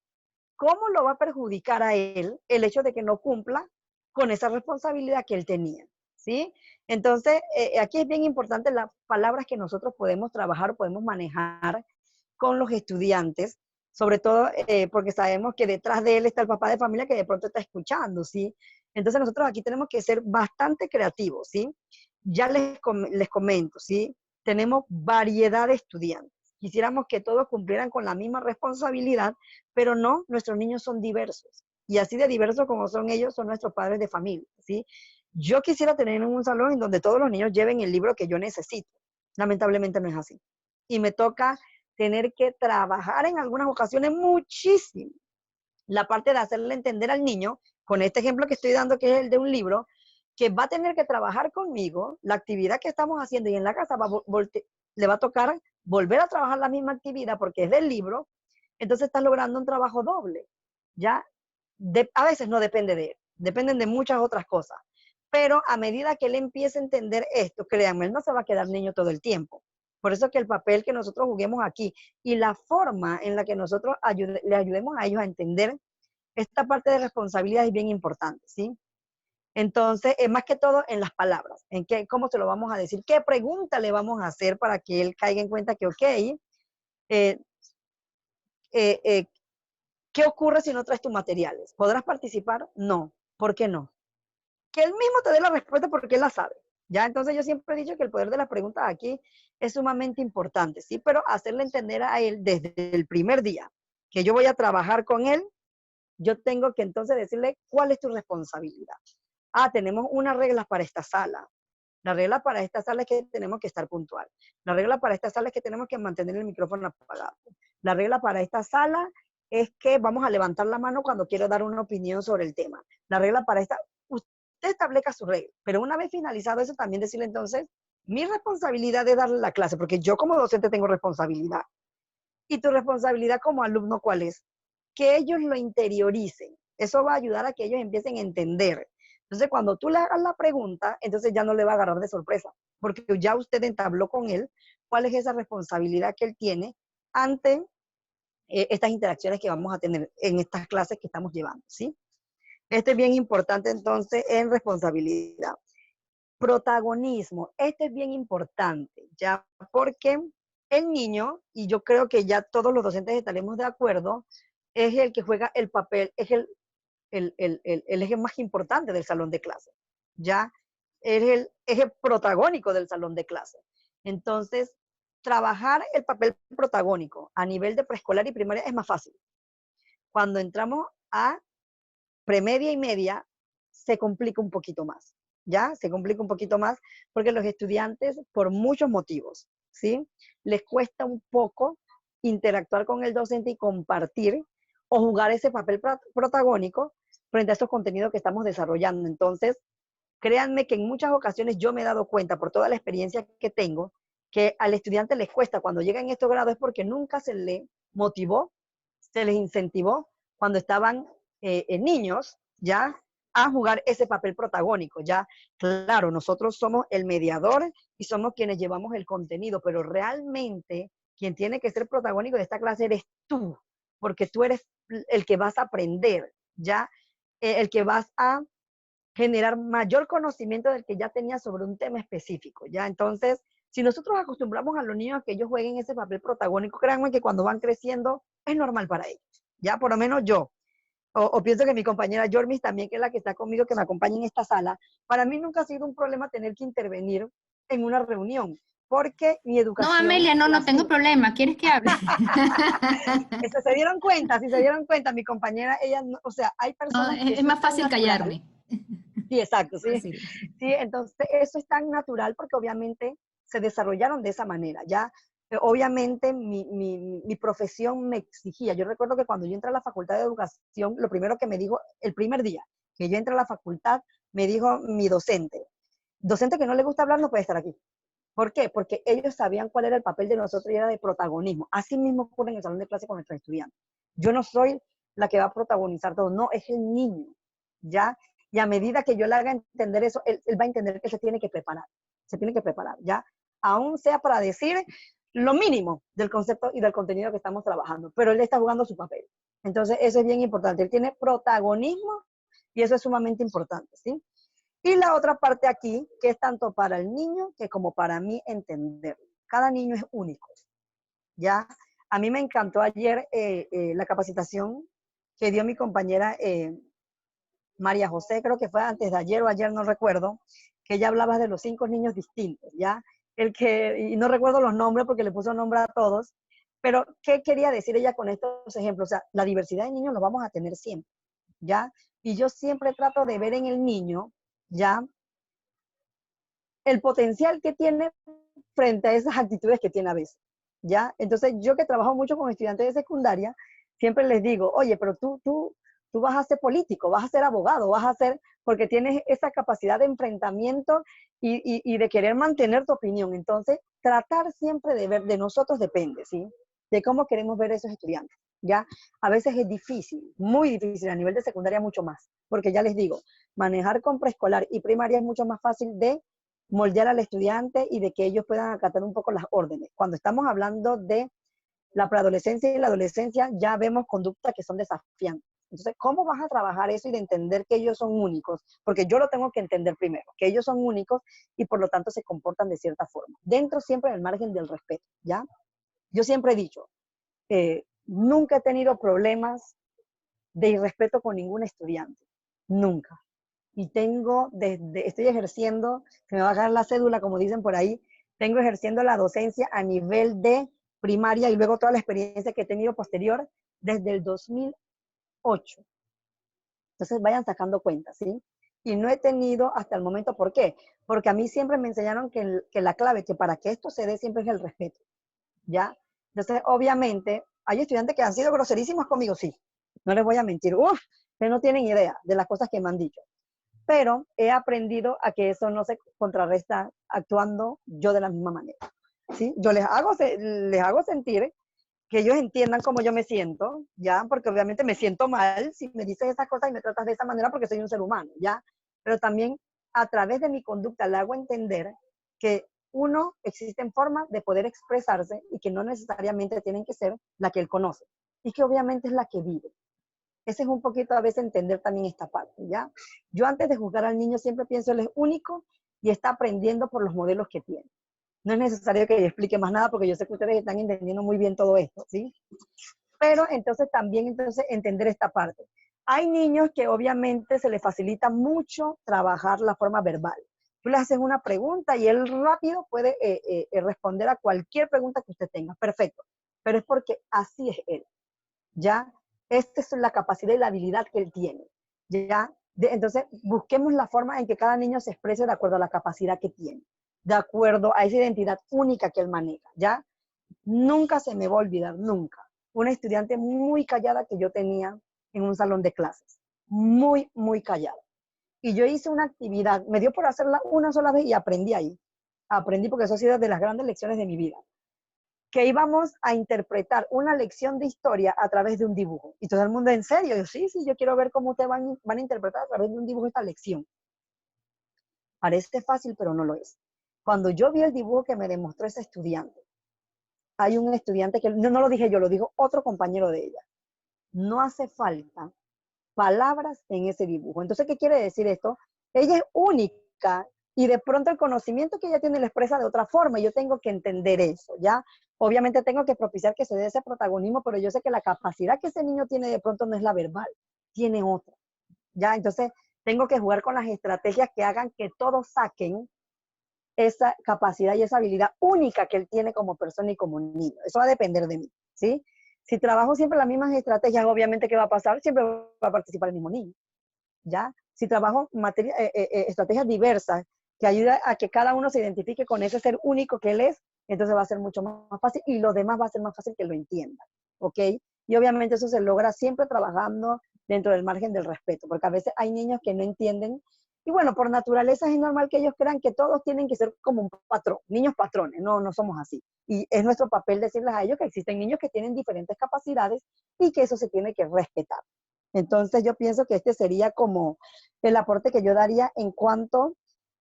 cómo lo va a perjudicar a él el hecho de que no cumpla con esa responsabilidad que él tenía, ¿sí? Entonces, aquí es bien importante las palabras que nosotros podemos trabajar, podemos manejar con los estudiantes, sobre todo porque sabemos que detrás de él está el papá de familia que de pronto está escuchando, ¿sí? Entonces nosotros aquí tenemos que ser bastante creativos, ¿sí? Ya les comento, ¿sí? Tenemos variedad de estudiantes. Quisiéramos que todos cumplieran con la misma responsabilidad, pero no, nuestros niños son diversos. Y así de diversos como son ellos, son nuestros padres de familia, ¿sí? Yo quisiera tener un salón en donde todos los niños lleven el libro que yo necesito. Lamentablemente no es así. Y me toca tener que trabajar en algunas ocasiones muchísimo la parte de hacerle entender al niño, con este ejemplo que estoy dando, que es el de un libro, que va a tener que trabajar conmigo la actividad que estamos haciendo y en la casa le va a tocar volver a trabajar la misma actividad porque es del libro, entonces estás logrando un trabajo doble, ¿ya? A veces no depende de él, dependen de muchas otras cosas, pero a medida que él empiece a entender esto, créanme, él no se va a quedar niño todo el tiempo. Por eso que el papel que nosotros juguemos aquí y la forma en la que nosotros le ayudemos a ellos a entender esta parte de responsabilidad es bien importante, ¿sí? Entonces, es más que todo en las palabras, en qué, cómo se lo vamos a decir, qué pregunta le vamos a hacer para que él caiga en cuenta que, ok, eh, eh, eh, ¿qué ocurre si no traes tus materiales? ¿Podrás participar? No. ¿Por qué no? Que él mismo te dé la respuesta porque él la sabe. ¿Ya? Entonces yo siempre he dicho que el poder de las preguntas aquí es sumamente importante, ¿sí? Pero hacerle entender a él desde el primer día que yo voy a trabajar con él, yo tengo que entonces decirle cuál es tu responsabilidad. Ah, tenemos unas reglas para esta sala. La regla para esta sala es que tenemos que estar puntual. La regla para esta sala es que tenemos que mantener el micrófono apagado. La regla para esta sala es que vamos a levantar la mano cuando quiero dar una opinión sobre el tema. La regla para esta, usted establezca su regla, pero una vez finalizado eso, también decirle entonces, mi responsabilidad es darle la clase, porque yo como docente tengo responsabilidad. Y tu responsabilidad como alumno, ¿cuál es? Que ellos lo interioricen. Eso va a ayudar a que ellos empiecen a entender. Entonces, cuando tú le hagas la pregunta, entonces ya no le va a agarrar de sorpresa, porque ya usted entabló con él cuál es esa responsabilidad que él tiene ante estas interacciones que vamos a tener en estas clases que estamos llevando, ¿sí? Este es bien importante entonces en responsabilidad. Protagonismo, este es bien importante, ya, porque el niño, y yo creo que ya todos los docentes estaremos de acuerdo, es el que juega el papel, es el eje más importante del salón de clase, ya, es el eje protagónico del salón de clase. Entonces, trabajar el papel protagónico a nivel de preescolar y primaria es más fácil. Cuando entramos a premedia y media, se complica un poquito más, ¿ya? Se complica un poquito más porque los estudiantes, por muchos motivos, ¿sí? Les cuesta un poco interactuar con el docente y compartir o jugar ese papel protagónico frente a estos contenidos que estamos desarrollando. Entonces, créanme que en muchas ocasiones yo me he dado cuenta por toda la experiencia que tengo que al estudiante les cuesta cuando llegan a estos grados es porque nunca se les motivó, se les incentivó cuando estaban niños, ya, a jugar ese papel protagónico, ya. Claro, nosotros somos el mediador y somos quienes llevamos el contenido, pero realmente quien tiene que ser protagónico de esta clase eres tú, porque tú eres el que vas a aprender, ya, el que vas a generar mayor conocimiento del que ya tenía sobre un tema específico, ¿ya? Entonces, si nosotros acostumbramos a los niños a que ellos jueguen ese papel protagónico, créanme que cuando van creciendo es normal para ellos, ¿ya? Por lo menos yo. O pienso que mi compañera Jormis también, que es la que está conmigo, que me acompaña en esta sala, para mí nunca ha sido un problema tener que intervenir en una reunión, porque mi No, educación Amelia, no, fue no tengo así. problema. ¿Quieres que hable? Eso, se dieron cuenta, si se dieron cuenta, mi compañera, ella, o sea, hay No, personas que es eso es más tan fácil natural. callarme. Sí, exacto, sí. Fácil. Sí, entonces eso es tan natural porque obviamente se desarrollaron de esa manera. Ya, obviamente mi profesión me exigía. Yo recuerdo que cuando yo entré a la Facultad de Educación, lo primero que me dijo, el primer día que yo entré a la facultad, me dijo mi docente que no le gusta hablar no puede estar aquí. ¿Por qué? Porque ellos sabían cuál era el papel de nosotros y era de protagonismo. Así mismo ocurre en el salón de clase con nuestros estudiantes. Yo no soy la que va a protagonizar todo, no, es el niño, ¿ya? Y a medida que yo le haga entender eso, él va a entender que se tiene que preparar, ¿ya? Aún sea para decir lo mínimo del concepto y del contenido que estamos trabajando, pero él está jugando su papel. Entonces, eso es bien importante. Él tiene protagonismo y eso es sumamente importante, ¿sí? Y la otra parte aquí, que es tanto para el niño que como para mí entender. Cada niño es único, ¿ya? A mí me encantó ayer la capacitación que dio mi compañera María José, creo que fue antes de ayer o ayer, no recuerdo, que ella hablaba de los 5 niños distintos, ¿ya? Y no recuerdo los nombres porque le puso nombre a todos, pero ¿qué quería decir ella con estos ejemplos? O sea, la diversidad de niños lo vamos a tener siempre, ¿ya? Y yo siempre trato de ver en el niño, ¿ya? El potencial que tiene frente a esas actitudes que tiene a veces, ¿ya? Entonces, yo que trabajo mucho con estudiantes de secundaria, siempre les digo, oye, pero tú vas a ser político, vas a ser abogado, vas a ser, porque tienes esa capacidad de enfrentamiento y de querer mantener tu opinión. Entonces, tratar siempre de ver, de nosotros depende, ¿sí? De cómo queremos ver a esos estudiantes, ¿ya? A veces es difícil, muy difícil, a nivel de secundaria mucho más, porque ya les digo, manejar con preescolar y primaria es mucho más fácil de moldear al estudiante y de que ellos puedan acatar un poco las órdenes. Cuando estamos hablando de la preadolescencia y la adolescencia, ya vemos conductas que son desafiantes. Entonces, ¿cómo vas a trabajar eso y de entender que ellos son únicos? Porque yo lo tengo que entender primero, que ellos son únicos y por lo tanto se comportan de cierta forma. Dentro siempre del margen del respeto, ¿ya? Yo siempre he dicho, nunca he tenido problemas de irrespeto con ningún estudiante, nunca. Y estoy ejerciendo, se me va a caer la cédula, como dicen por ahí, tengo ejerciendo la docencia a nivel de primaria y luego toda la experiencia que he tenido posterior desde el 2008. Entonces vayan sacando cuentas, ¿sí? Y no he tenido hasta el momento, ¿por qué? Porque a mí siempre me enseñaron que la clave, que para que esto se dé siempre es el respeto, ¿ya? Entonces, obviamente, hay estudiantes que han sido groserísimos conmigo, sí, no les voy a mentir, que no tienen idea de las cosas que me han dicho, pero he aprendido a que eso no se contrarresta actuando yo de la misma manera, ¿sí? Yo les hago sentir que ellos entiendan cómo yo me siento, ¿ya? Porque obviamente me siento mal si me dices esas cosas y me tratas de esa manera porque soy un ser humano, ¿ya? Pero también a través de mi conducta le hago entender que uno, existen formas de poder expresarse y que no necesariamente tienen que ser la que él conoce y que obviamente es la que vive. Ese es un poquito a veces entender también esta parte, ¿ya? Yo antes de juzgar al niño siempre pienso él es único y está aprendiendo por los modelos que tiene. No es necesario que yo explique más nada porque yo sé que ustedes están entendiendo muy bien todo esto, ¿sí? Pero entonces también entender esta parte. Hay niños que obviamente se les facilita mucho trabajar la forma verbal. Tú le haces una pregunta y él rápido puede responder a cualquier pregunta que usted tenga. Perfecto. Pero es porque así es él, ¿ya? Esta es la capacidad y la habilidad que él tiene, ¿ya? Entonces, busquemos la forma en que cada niño se exprese de acuerdo a la capacidad que tiene, de acuerdo a esa identidad única que él maneja, ¿ya? Nunca se me va a olvidar, nunca. Una estudiante muy callada que yo tenía en un salón de clases, muy, muy callada. Y yo hice una actividad, me dio por hacerla una sola vez y aprendí ahí. Aprendí porque eso ha sido de las grandes lecciones de mi vida. Que íbamos a interpretar una lección de historia a través de un dibujo. Y todo el mundo, ¿en serio? Yo, sí, yo quiero ver cómo ustedes van a interpretar a través de un dibujo esta lección. Parece fácil, pero no lo es. Cuando yo vi el dibujo que me demostró ese estudiante, hay un estudiante que, no lo dije yo, lo dijo otro compañero de ella. No hace falta palabras en ese dibujo. Entonces, ¿qué quiere decir esto? Ella es única y de pronto el conocimiento que ella tiene lo expresa de otra forma y yo tengo que entender eso, ¿ya? Obviamente tengo que propiciar que se dé ese protagonismo, pero yo sé que la capacidad que ese niño tiene de pronto no es la verbal, tiene otra, ¿ya? Entonces, tengo que jugar con las estrategias que hagan que todos saquen esa capacidad y esa habilidad única que él tiene como persona y como niño. Eso va a depender de mí, ¿sí? Si trabajo siempre las mismas estrategias, obviamente, ¿qué va a pasar? Siempre va a participar el mismo niño, ¿ya? Si trabajo estrategias diversas que ayudan a que cada uno se identifique con ese ser único que él es, entonces va a ser mucho más fácil y los demás va a ser más fácil que lo entiendan, ¿ok? Y obviamente eso se logra siempre trabajando dentro del margen del respeto, porque a veces hay niños que no entienden y bueno, por naturaleza es normal que ellos crean que todos tienen que ser como un patrón, niños patrones, no somos así. Y es nuestro papel decirles a ellos que existen niños que tienen diferentes capacidades y que eso se tiene que respetar. Entonces yo pienso que este sería como el aporte que yo daría en cuanto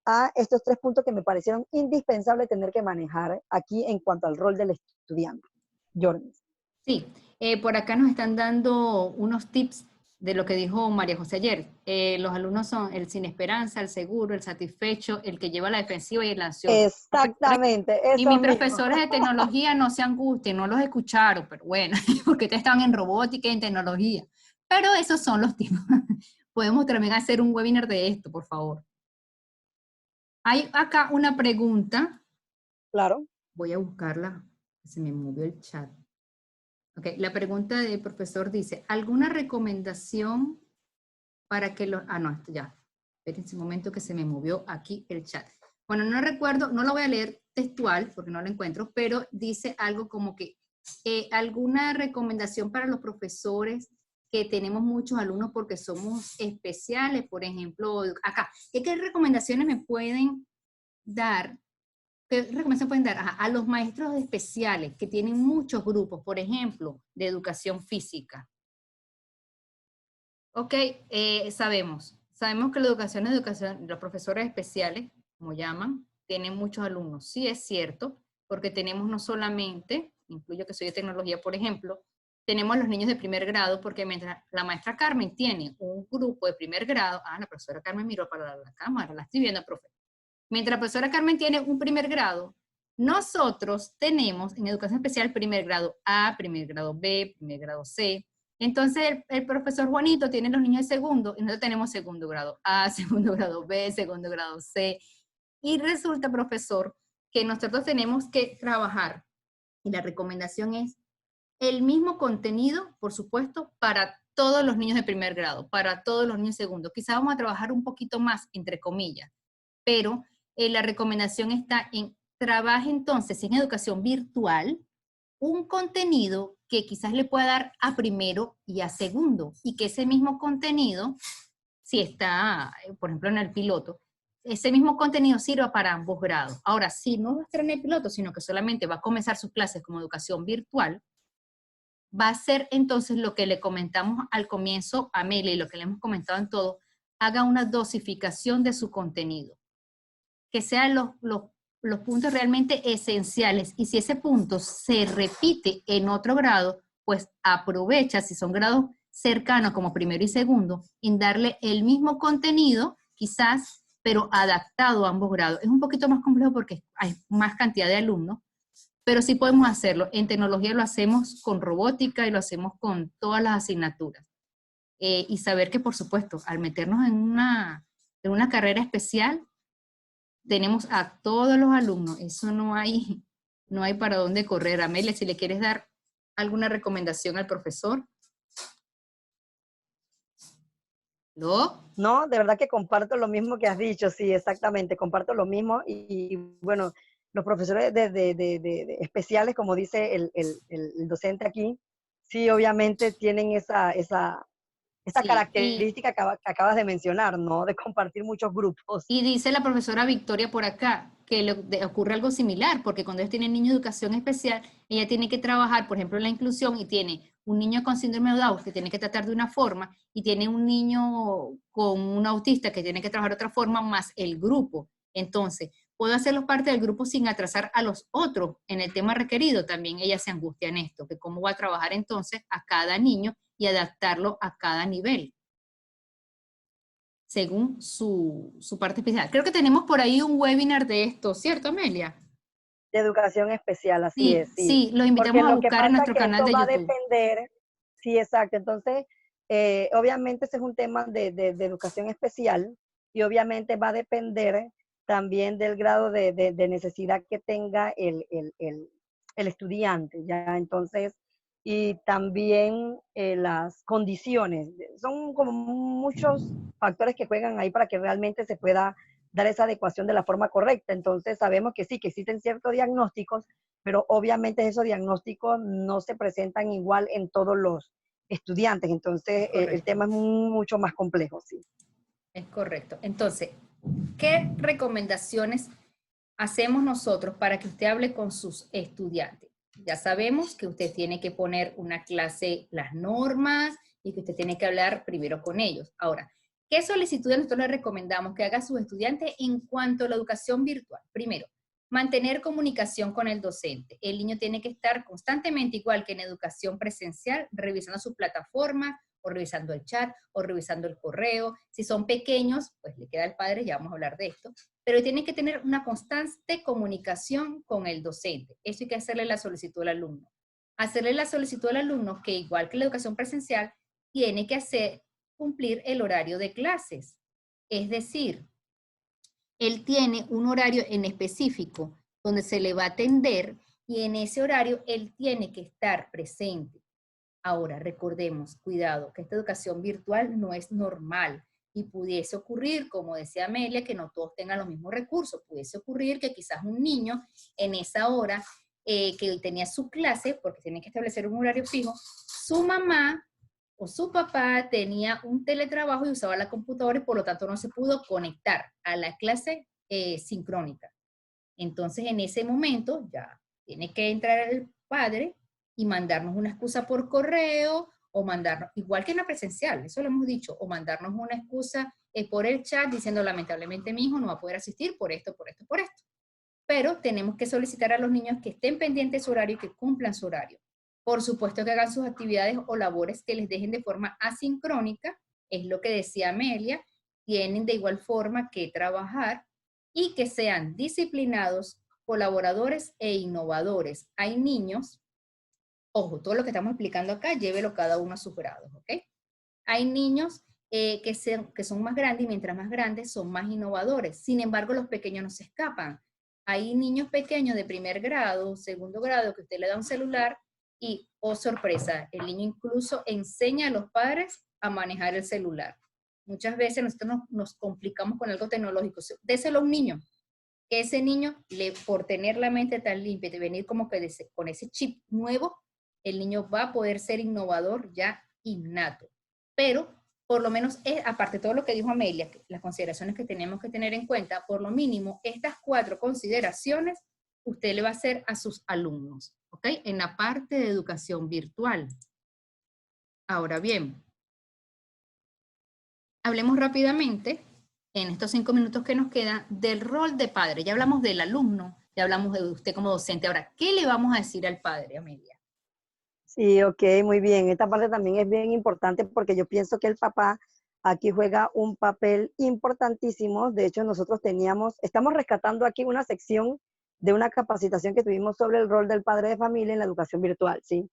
a estos 3 puntos que me parecieron indispensables tener que manejar aquí en cuanto al rol del estudiante. Jordan. Sí, por acá nos están dando unos tips de lo que dijo María José ayer. Los alumnos son el sin esperanza, el seguro, el satisfecho, el que lleva la defensiva y el ansioso. Exactamente, Y eso mis mismo. profesores de tecnología no se angustien, no los escucharon, pero bueno, porque ustedes estaban en robótica y en tecnología. Pero esos son los tips. Podemos también hacer un webinar de esto, por favor. Hay acá una pregunta. Claro. Voy a buscarla. Se me movió el chat. Ok, la pregunta del profesor dice, ¿alguna recomendación para que los... Ah, no, esto ya. Espérense un momento que se me movió aquí el chat. Bueno, no recuerdo, no lo voy a leer textual porque no lo encuentro, pero dice algo como que alguna recomendación para los profesores que tenemos muchos alumnos porque somos especiales, por ejemplo, acá. ¿Qué recomendaciones me pueden dar? ¿Qué recomendaciones pueden dar a los maestros especiales que tienen muchos grupos, por ejemplo, de educación física? Ok, sabemos que la educación, los profesores especiales, como llaman, tienen muchos alumnos. Sí es cierto, porque tenemos no solamente, incluyo que soy de tecnología, por ejemplo, tenemos a los niños de primer grado, porque mientras la maestra Carmen tiene un grupo de primer grado, la profesora Carmen miró para la cámara, la estoy viendo, profe. Mientras la profesora Carmen tiene un primer grado, nosotros tenemos en educación especial primer grado A, primer grado B, primer grado C. Entonces el profesor Juanito tiene los niños de segundo y nosotros tenemos segundo grado A, segundo grado B, segundo grado C. Y resulta, profesor, que nosotros tenemos que trabajar, y la recomendación es el mismo contenido, por supuesto, para todos los niños de primer grado, para todos los niños de segundo. Quizás vamos a trabajar un poquito más, entre comillas, pero la recomendación está en trabaje entonces en educación virtual un contenido que quizás le pueda dar a primero y a segundo, y que ese mismo contenido, si está, por ejemplo, en el piloto, ese mismo contenido sirva para ambos grados. Ahora, si no va a estar en el piloto, sino que solamente va a comenzar sus clases como educación virtual, va a ser entonces lo que le comentamos al comienzo a Amelia y lo que le hemos comentado en todo, haga una dosificación de su contenido, que sean los puntos realmente esenciales, y si ese punto se repite en otro grado, pues aprovecha, si son grados cercanos como primero y segundo, en darle el mismo contenido, quizás, pero adaptado a ambos grados. Es un poquito más complejo porque hay más cantidad de alumnos, pero sí podemos hacerlo. En tecnología lo hacemos con robótica y lo hacemos con todas las asignaturas. Y saber que, por supuesto, al meternos en una carrera especial, tenemos a todos los alumnos. Eso no hay para dónde correr. Amelia, si le quieres dar alguna recomendación al profesor. ¿Lo? No, de verdad que comparto lo mismo que has dicho, sí, exactamente, comparto lo mismo y bueno, los profesores de especiales, como dice el docente aquí, sí, obviamente tienen esa Sí, característica que acabas de mencionar, ¿no? De compartir muchos grupos. y dice la profesora Victoria por acá que ocurre algo similar, porque cuando ellos tienen niños de educación especial, ella tiene que trabajar, por ejemplo, en la inclusión, y tiene un niño con síndrome de Down que tiene que tratar de una forma, y tiene un niño con un autista que tiene que trabajar de otra forma, más el grupo. Entonces, puedo hacerlos parte del grupo sin atrasar a los otros en el tema requerido. También ella se angustia en esto, que cómo va a trabajar entonces a cada niño y adaptarlo a cada nivel, según su parte especial. Creo que tenemos por ahí un webinar de esto, ¿cierto, Amelia? De educación especial, así Sí, es, sí. sí, los Porque invitamos a lo que buscar en pasa es nuestro que canal esto de va a YouTube. depender, sí, exacto. Entonces, obviamente ese es un tema de educación especial y obviamente va a depender también del grado de necesidad que tenga el estudiante, ¿ya? Entonces, y también las condiciones. Son como muchos factores que juegan ahí para que realmente se pueda dar esa adecuación de la forma correcta. Entonces, sabemos que sí, que existen ciertos diagnósticos, pero obviamente esos diagnósticos no se presentan igual en todos los estudiantes. Entonces, el Correcto, tema es mucho más complejo, sí. es correcto. Entonces, ¿qué recomendaciones hacemos nosotros para que usted hable con sus estudiantes? Ya sabemos que usted tiene que poner una clase, las normas, y que usted tiene que hablar primero con ellos. Ahora, ¿qué solicitudes nosotros le recomendamos que haga a sus estudiantes en cuanto a la educación virtual? Primero, mantener comunicación con el docente. El niño tiene que estar constantemente, igual que en educación presencial, revisando su plataforma, o revisando el chat, o revisando el correo. Si son pequeños, pues le queda al padre, ya vamos a hablar de esto, pero tiene que tener una constante comunicación con el docente. Eso hay que hacerle la solicitud al alumno. Hacerle la solicitud al alumno que, igual que la educación presencial, tiene que cumplir el horario de clases. Es decir, él tiene un horario en específico donde se le va a atender, y en ese horario él tiene que estar presente. Ahora, recordemos, cuidado, que esta educación virtual no es normal, y pudiese ocurrir, como decía Amelia, que no todos tengan los mismos recursos. Pudiese ocurrir que quizás un niño en esa hora que tenía su clase, porque tiene que establecer un horario fijo, su mamá o su papá tenía un teletrabajo y usaba la computadora y por lo tanto no se pudo conectar a la clase sincrónica. Entonces, en ese momento ya tiene que entrar el padre y mandarnos una excusa por correo o mandarnos, igual que en la presencial, eso lo hemos dicho, o mandarnos una excusa por el chat diciendo lamentablemente mi hijo no va a poder asistir por esto, por esto, por esto. Pero tenemos que solicitar a los niños que estén pendientes de su horario y que cumplan su horario. Por supuesto que hagan sus actividades o labores que les dejen de forma asincrónica, es lo que decía Amelia, tienen de igual forma que trabajar y que sean disciplinados, colaboradores e innovadores. Hay niños, ojo, todo lo que estamos explicando acá, llévelo cada uno a sus grados, ¿ok? Hay niños que son más grandes y mientras más grandes son más innovadores. Sin embargo, los pequeños no se escapan. Hay niños pequeños de primer grado, segundo grado, que usted le da un celular y, oh sorpresa, el niño incluso enseña a los padres a manejar el celular. Muchas veces nosotros nos complicamos con algo tecnológico. Déselo a un niño, que ese niño, por tener la mente tan limpia y de venir como que con ese chip nuevo, el niño va a poder ser innovador ya innato. Pero, por lo menos, aparte de todo lo que dijo Amelia, las consideraciones que tenemos que tener en cuenta, por lo mínimo, estas 4 consideraciones usted le va a hacer a sus alumnos, ¿ok? En la parte de educación virtual. Ahora bien, hablemos rápidamente, en estos 5 minutos que nos quedan, del rol de padre. Ya hablamos del alumno, ya hablamos de usted como docente. Ahora, ¿qué le vamos a decir al padre, Amelia? Sí, ok, muy bien. Esta parte también es bien importante porque yo pienso que el papá aquí juega un papel importantísimo. De hecho, nosotros estamos rescatando aquí una sección de una capacitación que tuvimos sobre el rol del padre de familia en la educación virtual, ¿sí?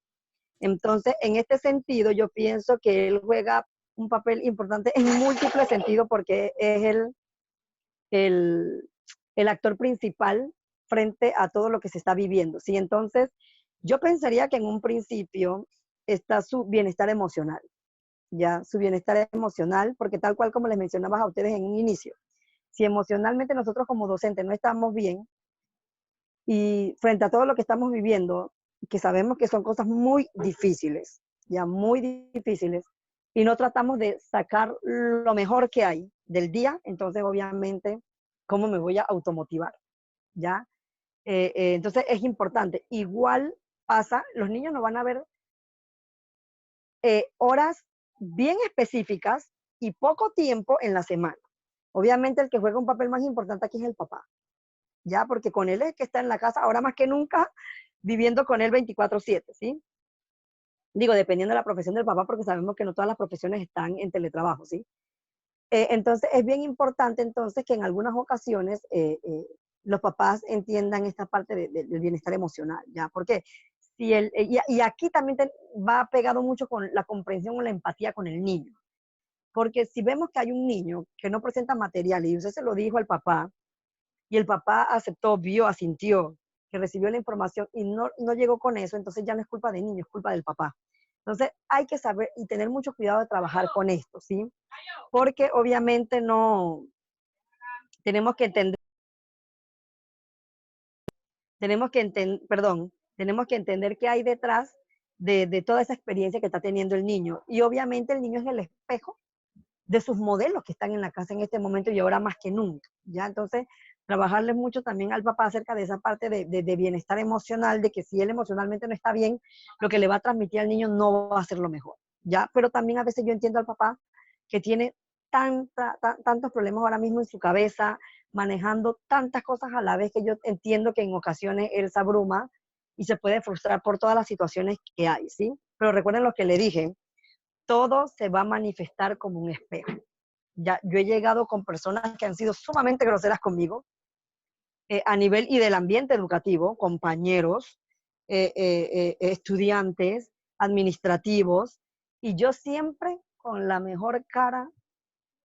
Entonces, en este sentido, yo pienso que él juega un papel importante en múltiples sentidos porque es el, el actor principal frente a todo lo que se está viviendo, ¿sí? Entonces, yo pensaría que en un principio está su bienestar emocional, ya, su bienestar emocional, porque tal cual como les mencionaba a ustedes en un inicio, si emocionalmente nosotros como docentes no estamos bien y frente a todo lo que estamos viviendo, que sabemos que son cosas muy difíciles, ya muy difíciles, y no tratamos de sacar lo mejor que hay del día, entonces obviamente, ¿cómo me voy a automotivar? ¿Ya? Entonces es importante. Igual pasa, los niños nos van a ver horas bien específicas y poco tiempo en la semana. Obviamente el que juega un papel más importante aquí es el papá, ¿ya? Porque con él es que está en la casa, ahora más que nunca, viviendo con él 24/7, ¿sí? Digo, dependiendo de la profesión del papá, porque sabemos que no todas las profesiones están en teletrabajo, ¿sí? Entonces, es bien importante entonces que en algunas ocasiones los papás entiendan esta parte del bienestar emocional, ¿ya? Porque si y aquí también va pegado mucho con la comprensión o la empatía con el niño. Porque si vemos que hay un niño que no presenta material y usted se lo dijo al papá, y el papá aceptó, vio, asintió, que recibió la información y no llegó con eso, entonces ya no es culpa del niño, es culpa del papá. Entonces hay que saber y tener mucho cuidado de trabajar con esto, ¿sí? Porque obviamente no, tenemos que entender, tenemos que entender qué hay detrás de toda esa experiencia que está teniendo el niño. Y obviamente el niño es el espejo de sus modelos que están en la casa en este momento y ahora más que nunca, ¿ya? Entonces, trabajarle mucho también al papá acerca de esa parte de bienestar emocional, de que si él emocionalmente no está bien, lo que le va a transmitir al niño no va a ser lo mejor, ¿ya? Pero también a veces yo entiendo al papá que tiene tantos problemas ahora mismo en su cabeza, manejando tantas cosas a la vez que yo entiendo que en ocasiones él se abruma y se puede frustrar por todas las situaciones que hay, ¿sí? Pero recuerden lo que le dije, todo se va a manifestar como un espejo. Ya, yo he llegado con personas que han sido sumamente groseras conmigo, a nivel y del ambiente educativo, compañeros, estudiantes, administrativos, y yo siempre con la mejor cara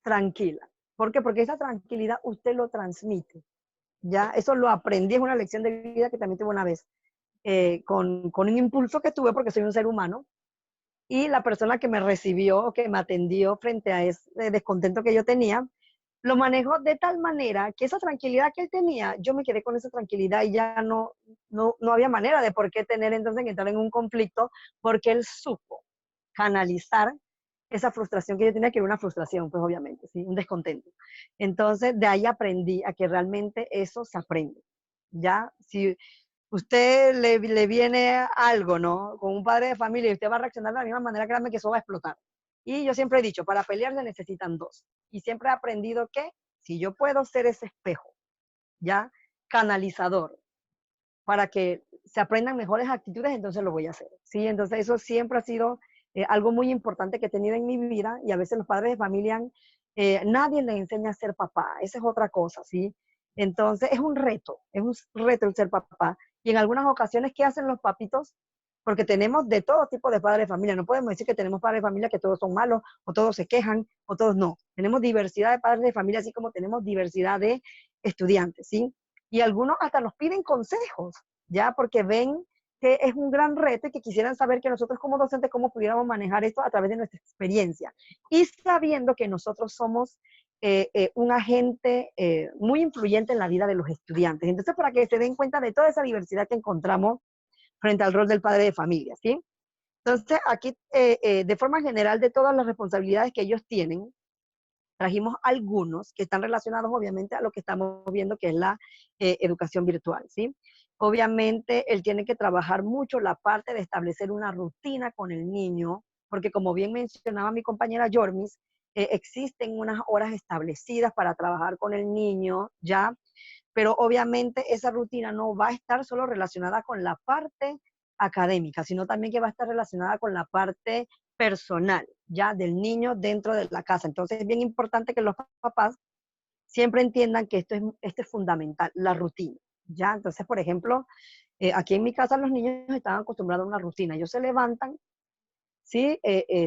tranquila. ¿Por qué? Porque esa tranquilidad usted lo transmite. Ya, eso lo aprendí, es una lección de vida que también tuve una vez, con un impulso que tuve porque soy un ser humano, y la persona que me recibió, que me atendió frente a ese descontento que yo tenía, lo manejó de tal manera que esa tranquilidad que él tenía, yo me quedé con esa tranquilidad y ya no había manera de por qué tener entonces que entrar en un conflicto, porque él supo canalizar esa frustración que yo tenía, que era una frustración, pues obviamente, ¿sí? Un descontento. Entonces, de ahí aprendí a que realmente eso se aprende. Ya, si usted le viene algo, ¿no? Con un padre de familia y usted va a reaccionar de la misma manera, créanme que eso va a explotar. Y yo siempre he dicho, para pelear se necesitan dos. Y siempre he aprendido que si yo puedo ser ese espejo, ya, canalizador, para que se aprendan mejores actitudes, entonces lo voy a hacer, ¿sí? Entonces eso siempre ha sido algo muy importante que he tenido en mi vida, y a veces los padres de familia, nadie les enseña a ser papá, esa es otra cosa, ¿sí? Entonces es un reto el ser papá, y en algunas ocasiones, ¿qué hacen los papitos? Porque tenemos de todo tipo de padres de familia, no podemos decir que tenemos padres de familia que todos son malos, o todos se quejan, o todos no. Tenemos diversidad de padres de familia, así como tenemos diversidad de estudiantes, ¿sí? Y algunos hasta nos piden consejos, ya, porque ven que es un gran reto y que quisieran saber que nosotros como docentes cómo pudiéramos manejar esto a través de nuestra experiencia. Y sabiendo que nosotros somos un agente muy influyente en la vida de los estudiantes. Entonces, para que se den cuenta de toda esa diversidad que encontramos frente al rol del padre de familia, ¿sí? Entonces, aquí, de forma general, de todas las responsabilidades que ellos tienen, trajimos algunos que están relacionados obviamente a lo que estamos viendo, que es la educación virtual, ¿sí? Obviamente él tiene que trabajar mucho la parte de establecer una rutina con el niño, porque como bien mencionaba mi compañera Yormis, existen unas horas establecidas para trabajar con el niño, ¿ya? Pero obviamente esa rutina no va a estar solo relacionada con la parte académica, sino también que va a estar relacionada con la parte personal, ya del niño dentro de la casa. Entonces es bien importante que los papás siempre entiendan que esto es fundamental, la rutina, ya. Entonces, por ejemplo, aquí en mi casa los niños están acostumbrados a una rutina. Ellos se levantan, ¿sí?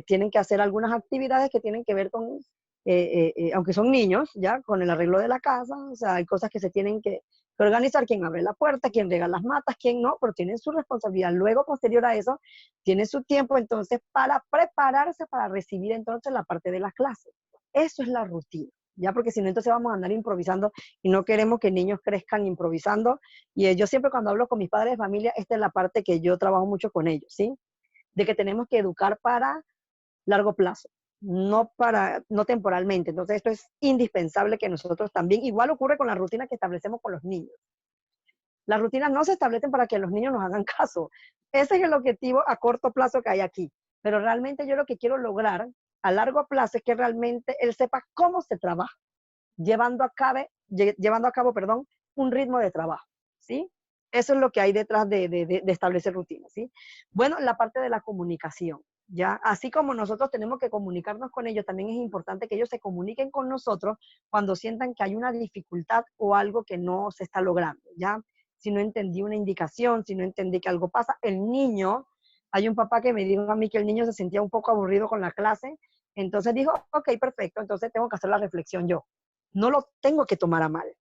Tienen que hacer algunas actividades que tienen que ver con, aunque son niños, ya, con el arreglo de la casa, o sea, hay cosas que se tienen que organizar, quién abre la puerta, quién rega las matas, quién no, pero tienen su responsabilidad. Luego, posterior a eso, tiene su tiempo entonces para prepararse para recibir entonces la parte de las clases. Eso es la rutina, ya, porque si no, entonces vamos a andar improvisando y no queremos que niños crezcan improvisando. Y yo siempre cuando hablo con mis padres de familia, esta es la parte que yo trabajo mucho con ellos, ¿sí? De que tenemos que educar para largo plazo, no temporalmente. Entonces esto es indispensable que nosotros también, igual ocurre con la rutina que establecemos con los niños. Las rutinas no se establecen para que los niños nos hagan caso. Ese es el objetivo a corto plazo que hay aquí. Pero realmente yo lo que quiero lograr a largo plazo es que realmente él sepa cómo se trabaja, llevando a cabo, perdón, un ritmo de trabajo, ¿sí? Eso es lo que hay detrás de establecer rutinas, ¿sí? Bueno, la parte de la comunicación, ¿ya? Así como nosotros tenemos que comunicarnos con ellos, también es importante que ellos se comuniquen con nosotros cuando sientan que hay una dificultad o algo que no se está logrando, ¿ya? Si no entendí una indicación, si no entendí que algo pasa, el niño, hay un papá que me dijo a mí que el niño se sentía un poco aburrido con la clase, entonces dijo, ok, perfecto, entonces tengo que hacer la reflexión yo. No lo tengo que tomar a mal,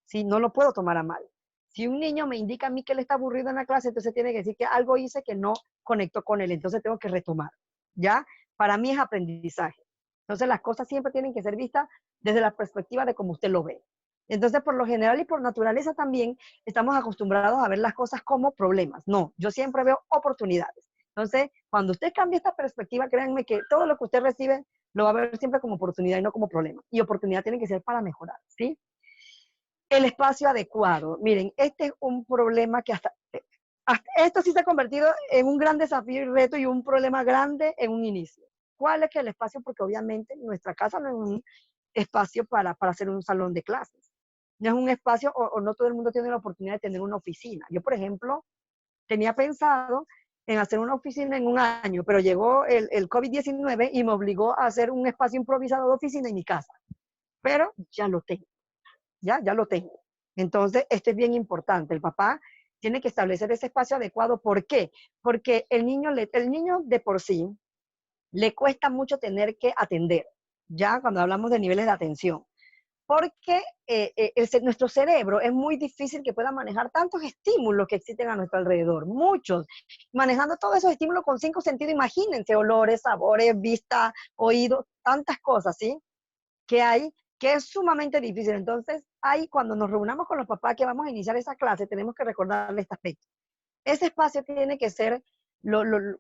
¿sí? No lo puedo tomar a mal. Si un niño me indica a mí que él está aburrido en la clase, entonces tiene que decir que algo hice que no conectó con él, entonces tengo que retomar, ¿ya? Para mí es aprendizaje. Entonces las cosas siempre tienen que ser vistas desde la perspectiva de cómo usted lo ve. Entonces, por lo general y por naturaleza también, estamos acostumbrados a ver las cosas como problemas. No, yo siempre veo oportunidades. Entonces, cuando usted cambia esta perspectiva, créanme que todo lo que usted recibe lo va a ver siempre como oportunidad y no como problema. Y oportunidad tiene que ser para mejorar, ¿sí? El espacio adecuado. Miren, este es un problema que hasta esto sí se ha convertido en un gran desafío y reto y un problema grande en un inicio. ¿Cuál es que el espacio? Porque obviamente nuestra casa no es un espacio para hacer un salón de clases. No es un espacio, o no todo el mundo tiene la oportunidad de tener una oficina. Yo, por ejemplo, tenía pensado en hacer una oficina en un año, pero llegó el COVID-19 y me obligó a hacer un espacio improvisado de oficina en mi casa. Pero ya lo tengo, ya lo tengo. Entonces, esto es bien importante. El papá tiene que establecer ese espacio adecuado. ¿Por qué? Porque el niño de por sí le cuesta mucho tener que atender, ya cuando hablamos de niveles de atención. Porque nuestro cerebro es muy difícil que pueda manejar tantos estímulos que existen a nuestro alrededor, muchos. Manejando todos esos estímulos con 5 sentidos, imagínense, olores, sabores, vista, oído, tantas cosas, ¿sí? Que hay, que es sumamente difícil. Entonces, ahí cuando nos reunamos con los papás que vamos a iniciar esa clase, tenemos que recordarle este aspecto. Ese espacio tiene que ser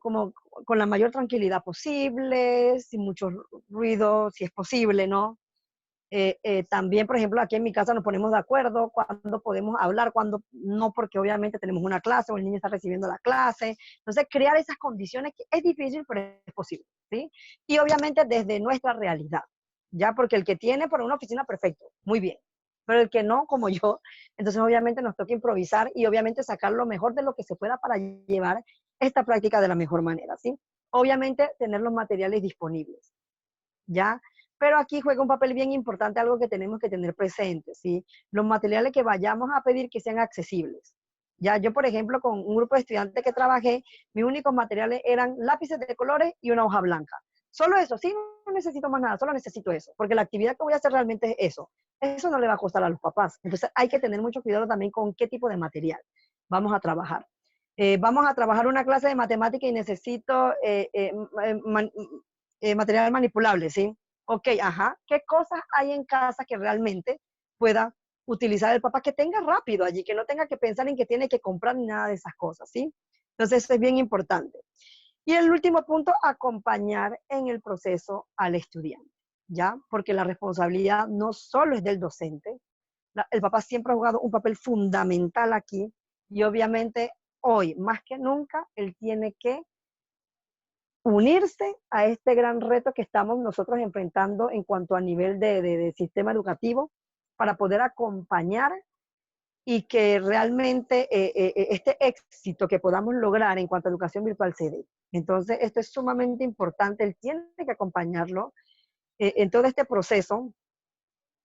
como con la mayor tranquilidad posible, sin mucho ruido, si es posible, ¿no? También, por ejemplo, aquí en mi casa nos ponemos de acuerdo cuando podemos hablar, cuando no, porque obviamente tenemos una clase o el niño está recibiendo la clase. Entonces, crear esas condiciones que es difícil, pero es posible, ¿sí? Y obviamente desde nuestra realidad, ¿ya? Porque el que tiene por una oficina, perfecto, muy bien. Pero el que no, como yo, entonces obviamente nos toca improvisar y obviamente sacar lo mejor de lo que se pueda para llevar esta práctica de la mejor manera, ¿sí? Obviamente tener los materiales disponibles, ¿ya? Pero aquí juega un papel bien importante, algo que tenemos que tener presente, ¿sí? Los materiales que vayamos a pedir que sean accesibles. Ya yo, por ejemplo, con un grupo de estudiantes que trabajé, mis únicos materiales eran lápices de colores y una hoja blanca. Solo eso, sí, no necesito más nada, solo necesito eso, porque la actividad que voy a hacer realmente es eso. Eso no le va a costar a los papás. Entonces hay que tener mucho cuidado también con qué tipo de material vamos a trabajar. Vamos a trabajar una clase de matemática y necesito material manipulable, ¿sí? Ok, ajá, ¿qué cosas hay en casa que realmente pueda utilizar el papá, que tenga rápido allí, que no tenga que pensar en que tiene que comprar ni nada de esas cosas, ¿sí? Entonces, eso es bien importante. Y el último punto, acompañar en el proceso al estudiante, ¿ya? Porque la responsabilidad no solo es del docente, el papá siempre ha jugado un papel fundamental aquí y obviamente hoy, más que nunca, él tiene que unirse a este gran reto que estamos nosotros enfrentando en cuanto a nivel de sistema educativo para poder acompañar y que realmente este éxito que podamos lograr en cuanto a educación virtual se dé. Entonces, esto es sumamente importante, él tiene que acompañarlo en todo este proceso.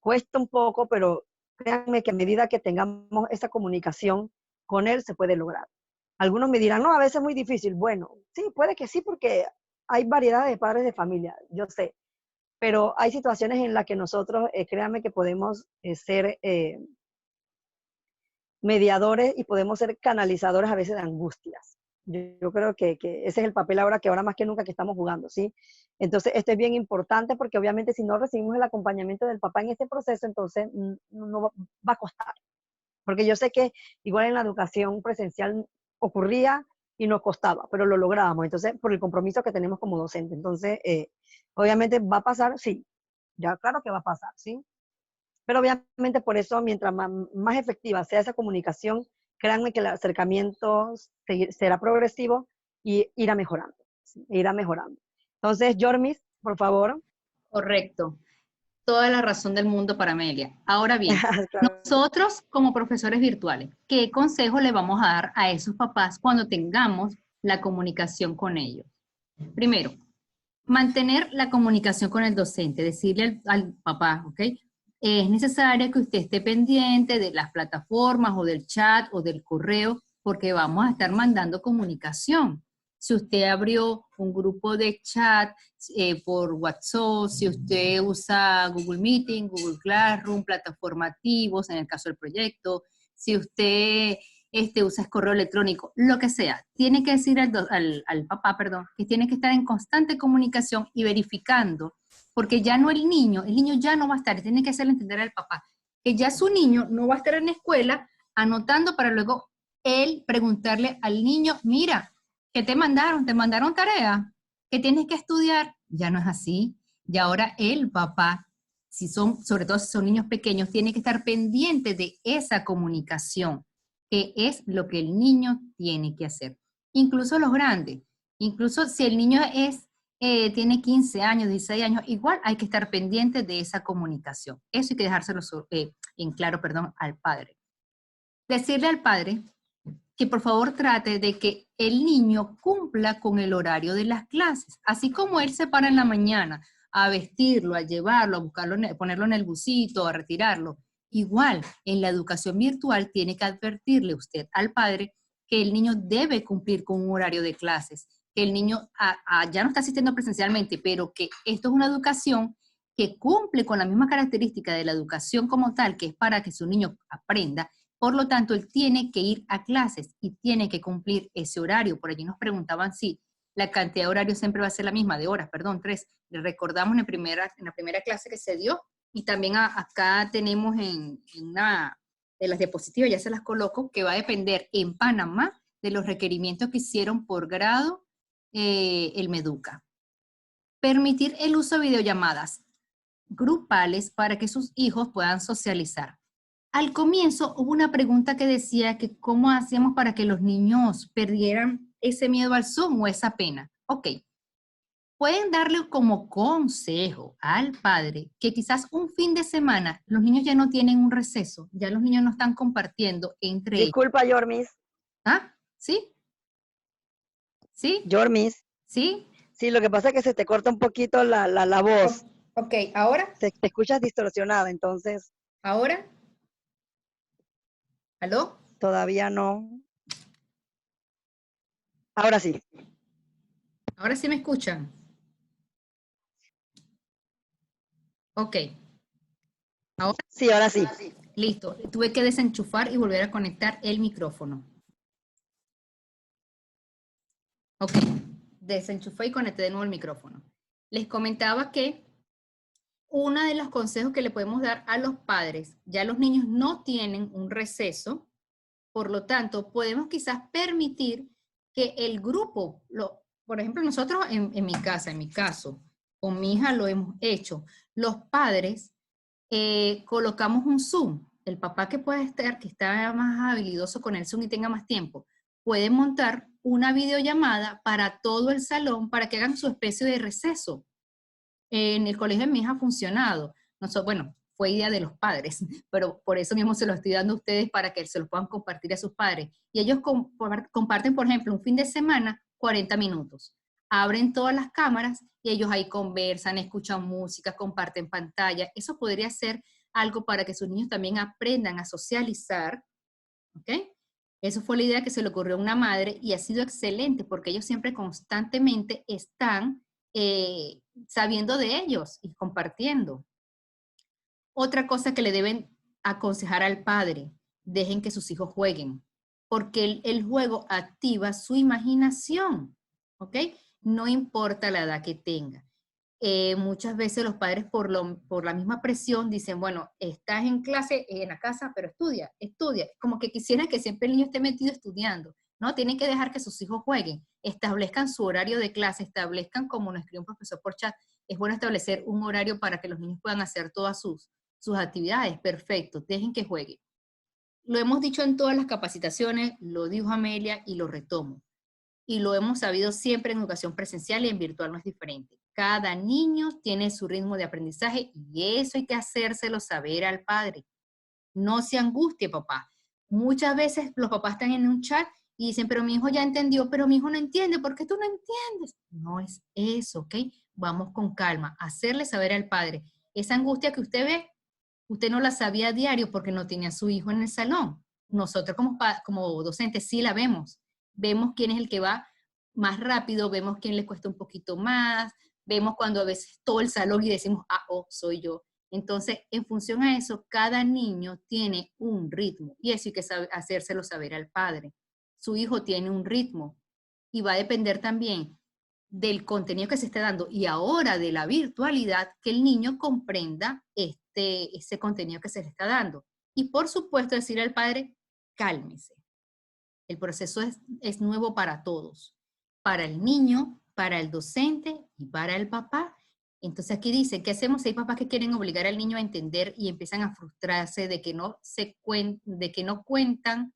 Cuesta un poco, pero créanme que a medida que tengamos esa comunicación con él, se puede lograr. Algunos me dirán, no, a veces es muy difícil. Bueno, sí, puede que sí, porque hay variedad de padres de familia, yo sé, pero hay situaciones en las que nosotros, créanme que podemos ser mediadores y podemos ser canalizadores a veces de angustias. Yo creo que ese es el papel ahora, que ahora más que nunca que estamos jugando, ¿sí? Entonces, esto es bien importante porque obviamente si no recibimos el acompañamiento del papá en este proceso, entonces no va a costar. Porque yo sé que igual en la educación presencial ocurría y nos costaba, pero lo lográbamos. Entonces, por el compromiso que tenemos como docente. Entonces, obviamente va a pasar, sí. Ya claro que va a pasar, ¿sí? Pero obviamente por eso, mientras más efectiva sea esa comunicación, créanme que el acercamiento será progresivo y irá mejorando, ¿sí? Irá mejorando. Entonces, Yormis, por favor. Correcto. Toda la razón del mundo para Amelia. Ahora bien, Claro. nosotros como profesores virtuales, ¿qué consejo le vamos a dar a esos papás cuando tengamos la comunicación con ellos? Primero, mantener la comunicación con el docente, decirle al papá, ¿ok? Es necesario que usted esté pendiente de las plataformas o del chat o del correo porque vamos a estar mandando comunicación. Si usted abrió un grupo de chat por WhatsApp, si usted usa Google Meeting, Google Classroom, plataformativos en el caso del proyecto, si usted usa correo electrónico, lo que sea, tiene que decir al papá, perdón, que tiene que estar en constante comunicación y verificando, porque ya no el niño ya no va a estar, tiene que hacerle entender al papá que ya su niño no va a estar en la escuela anotando para luego él preguntarle al niño, mira, ¿qué te mandaron? ¿Te mandaron tarea? ¿Qué tienes que estudiar? Ya no es así. Y ahora el papá, si son, sobre todo si son niños pequeños, tiene que estar pendiente de esa comunicación, que es lo que el niño tiene que hacer. Incluso los grandes, incluso si el niño tiene 15 años, 16 años, igual hay que estar pendiente de esa comunicación. Eso hay que dejárselo en claro, perdón, al padre. Decirle al padre que por favor trate de que el niño cumpla con el horario de las clases, así como él se para en la mañana a vestirlo, a llevarlo, a buscarlo, a ponerlo en el busito, a retirarlo. Igual, en la educación virtual tiene que advertirle usted al padre que el niño debe cumplir con un horario de clases, que el niño ya no está asistiendo presencialmente, pero que esto es una educación que cumple con la misma característica de la educación como tal, que es para que su niño aprenda. Por lo tanto, él tiene que ir a clases y tiene que cumplir ese horario. Por allí nos preguntaban si la cantidad de horarios siempre va a ser la misma, de horas, perdón, 3. Le recordamos en la primera clase que se dio y también acá tenemos en una de las diapositivas, ya se las coloco, que va a depender en Panamá de los requerimientos que hicieron por grado el Meduca. Permitir el uso de videollamadas grupales para que sus hijos puedan socializar. Al comienzo hubo una pregunta que decía que cómo hacíamos para que los niños perdieran ese miedo al Zoom o esa pena. Ok, pueden darle como consejo al padre que quizás un fin de semana los niños ya no tienen un receso, ya los niños no están compartiendo entre ellos. Disculpa, Yormis. ¿Ah? ¿Sí? ¿Sí? Yormis. ¿Sí? Sí, lo que pasa es que se te corta un poquito la voz. Ok, ¿ahora? Te escuchas distorsionada, entonces ¿Ahora? ¿Aló? todavía no. Ahora sí. ¿Ahora sí me escuchan? Ok. ¿Ahora? Sí, ahora sí. Listo. Tuve que desenchufar y volver a conectar el micrófono. Ok. Desenchufé y conecté de nuevo el micrófono. Les comentaba que uno de los consejos que le podemos dar a los padres, ya los niños no tienen un receso, por lo tanto, podemos quizás permitir que el grupo, por ejemplo, nosotros en mi casa, en mi caso, con mi hija lo hemos hecho, los padres colocamos un Zoom, el papá que puede estar, que está más habilidoso con el Zoom y tenga más tiempo, puede montar una videollamada para todo el salón para que hagan su especie de receso. En el colegio de mi hija ha funcionado. Bueno, fue idea de los padres, pero por eso mismo se lo estoy dando a ustedes para que se lo puedan compartir a sus padres. Y ellos comparten, por ejemplo, un fin de semana, 40 minutos. Abren todas las cámaras y ellos ahí conversan, escuchan música, comparten pantalla. Eso podría ser algo para que sus niños también aprendan a socializar, ¿ok? Eso fue la idea que se le ocurrió a una madre y ha sido excelente porque ellos siempre constantemente están sabiendo de ellos y compartiendo. Otra cosa que le deben aconsejar al padre, dejen que sus hijos jueguen, porque el juego activa su imaginación, ¿ok? No importa la edad que tenga. Muchas veces los padres por la misma presión dicen, bueno, estás en clase, en la casa, pero estudia, estudia. Como que quisieran que siempre el niño esté metido estudiando, ¿no? Tienen que dejar que sus hijos jueguen, establezcan su horario de clase, establezcan, como nos escribió un profesor por chat, es bueno establecer un horario para que los niños puedan hacer todas sus actividades. Perfecto, dejen que jueguen. Lo hemos dicho en todas las capacitaciones, lo dijo Amelia y lo retomo. Y lo hemos sabido siempre en educación presencial y en virtual no es diferente. Cada niño tiene su ritmo de aprendizaje y eso hay que hacérselo saber al padre. No se angustie, papá. Muchas veces los papás están en un chat y dicen, pero mi hijo ya entendió, pero mi hijo no entiende, ¿por qué tú no entiendes? No es eso, ¿ok? Vamos con calma, hacerle saber al padre. Esa angustia que usted ve, usted no la sabía a diario porque no tenía a su hijo en el salón. Nosotros como docentes sí la vemos. Vemos quién es el que va más rápido, vemos quién le cuesta un poquito más, vemos cuando a veces todo el salón y decimos, ah, oh, soy yo. Entonces, en función a eso, cada niño tiene un ritmo y eso hay que hacérselo saber al padre. Su hijo tiene un ritmo y va a depender también del contenido que se esté dando y ahora de la virtualidad, que el niño comprenda ese contenido que se le está dando. Y por supuesto decir al padre, cálmese. El proceso es nuevo para todos, para el niño, para el docente y para el papá. Entonces aquí dice, ¿qué hacemos? Hay papás que quieren obligar al niño a entender y empiezan a frustrarse de que no cuentan,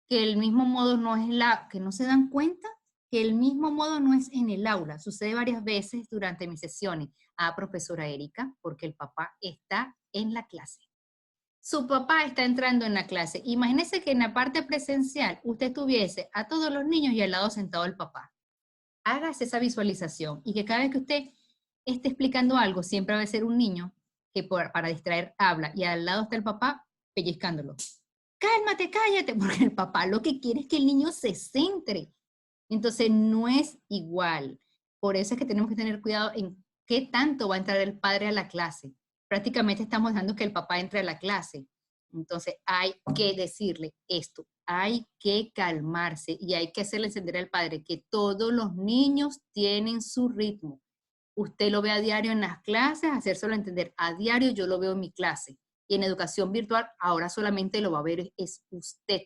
que el mismo modo no es que no se dan cuenta que el mismo modo no es en el aula. Sucede varias veces durante mis sesiones. Profesora Erika, porque el papá está en la clase. Su papá está entrando en la clase. Imagínese que en la parte presencial usted tuviese a todos los niños y al lado sentado el papá. Hágase esa visualización y que cada vez que usted esté explicando algo, siempre va a ser un niño que para distraer habla y al lado está el papá pellizcándolo. Cálmate, cállate, porque el papá lo que quiere es que el niño se centre. Entonces no es igual. Por eso es que tenemos que tener cuidado en qué tanto va a entrar el padre a la clase. Prácticamente estamos dejando que el papá entre a la clase. Entonces hay que decirle esto, hay que calmarse y hay que hacerle entender al padre que todos los niños tienen su ritmo. Usted lo ve a diario en las clases, hacérselo entender. A diario yo lo veo en mi clase. Y en educación virtual ahora solamente lo va a ver es usted.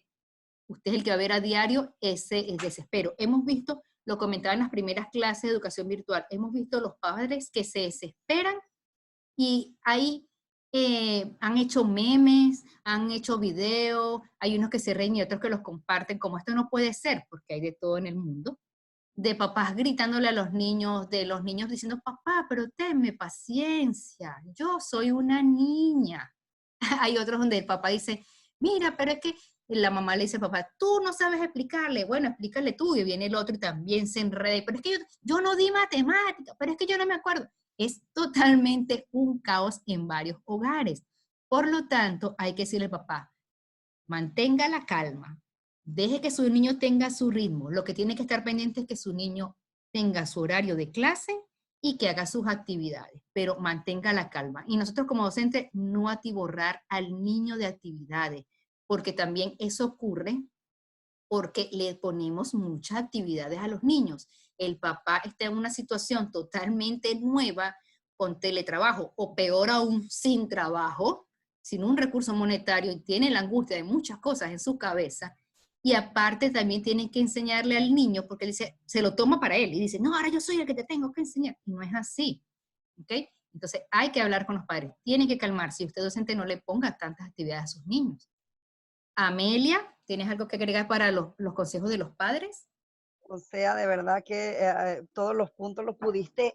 usted es el que va a ver a diario ese desespero. Hemos visto, lo comentaba en las primeras clases de educación virtual, hemos visto los padres que se desesperan y ahí han hecho memes, han hecho videos, hay unos que se ríen y otros que los comparten, como esto no puede ser, porque hay de todo en el mundo, de papás gritándole a los niños, de los niños diciendo, papá, pero tenme paciencia, yo soy una niña. Hay otros donde el papá dice, mira, pero es que la mamá le dice al papá, tú no sabes explicarle, bueno, explícale tú, y viene el otro y también se enreda, pero es que yo no di matemática, pero es que yo no me acuerdo. Es totalmente un caos en varios hogares. Por lo tanto, hay que decirle al papá, mantenga la calma, deje que su niño tenga su ritmo, lo que tiene que estar pendiente es que su niño tenga su horario de clase y que haga sus actividades, pero mantenga la calma. Y nosotros como docentes no atiborrar al niño de actividades, porque también eso ocurre porque le ponemos muchas actividades a los niños. El papá está en una situación totalmente nueva con teletrabajo o peor aún sin trabajo, sin un recurso monetario y tiene la angustia de muchas cosas en su cabeza. Y aparte también tienen que enseñarle al niño porque él dice, se lo toma para él y dice, no, ahora yo soy el que te tengo que enseñar. Y no es así. ¿Ok? Entonces hay que hablar con los padres. Tienen que calmarse. Si usted docente no le ponga tantas actividades a sus niños. Amelia, ¿tienes algo que agregar para los consejos de los padres? O sea, de verdad que todos los puntos los pudiste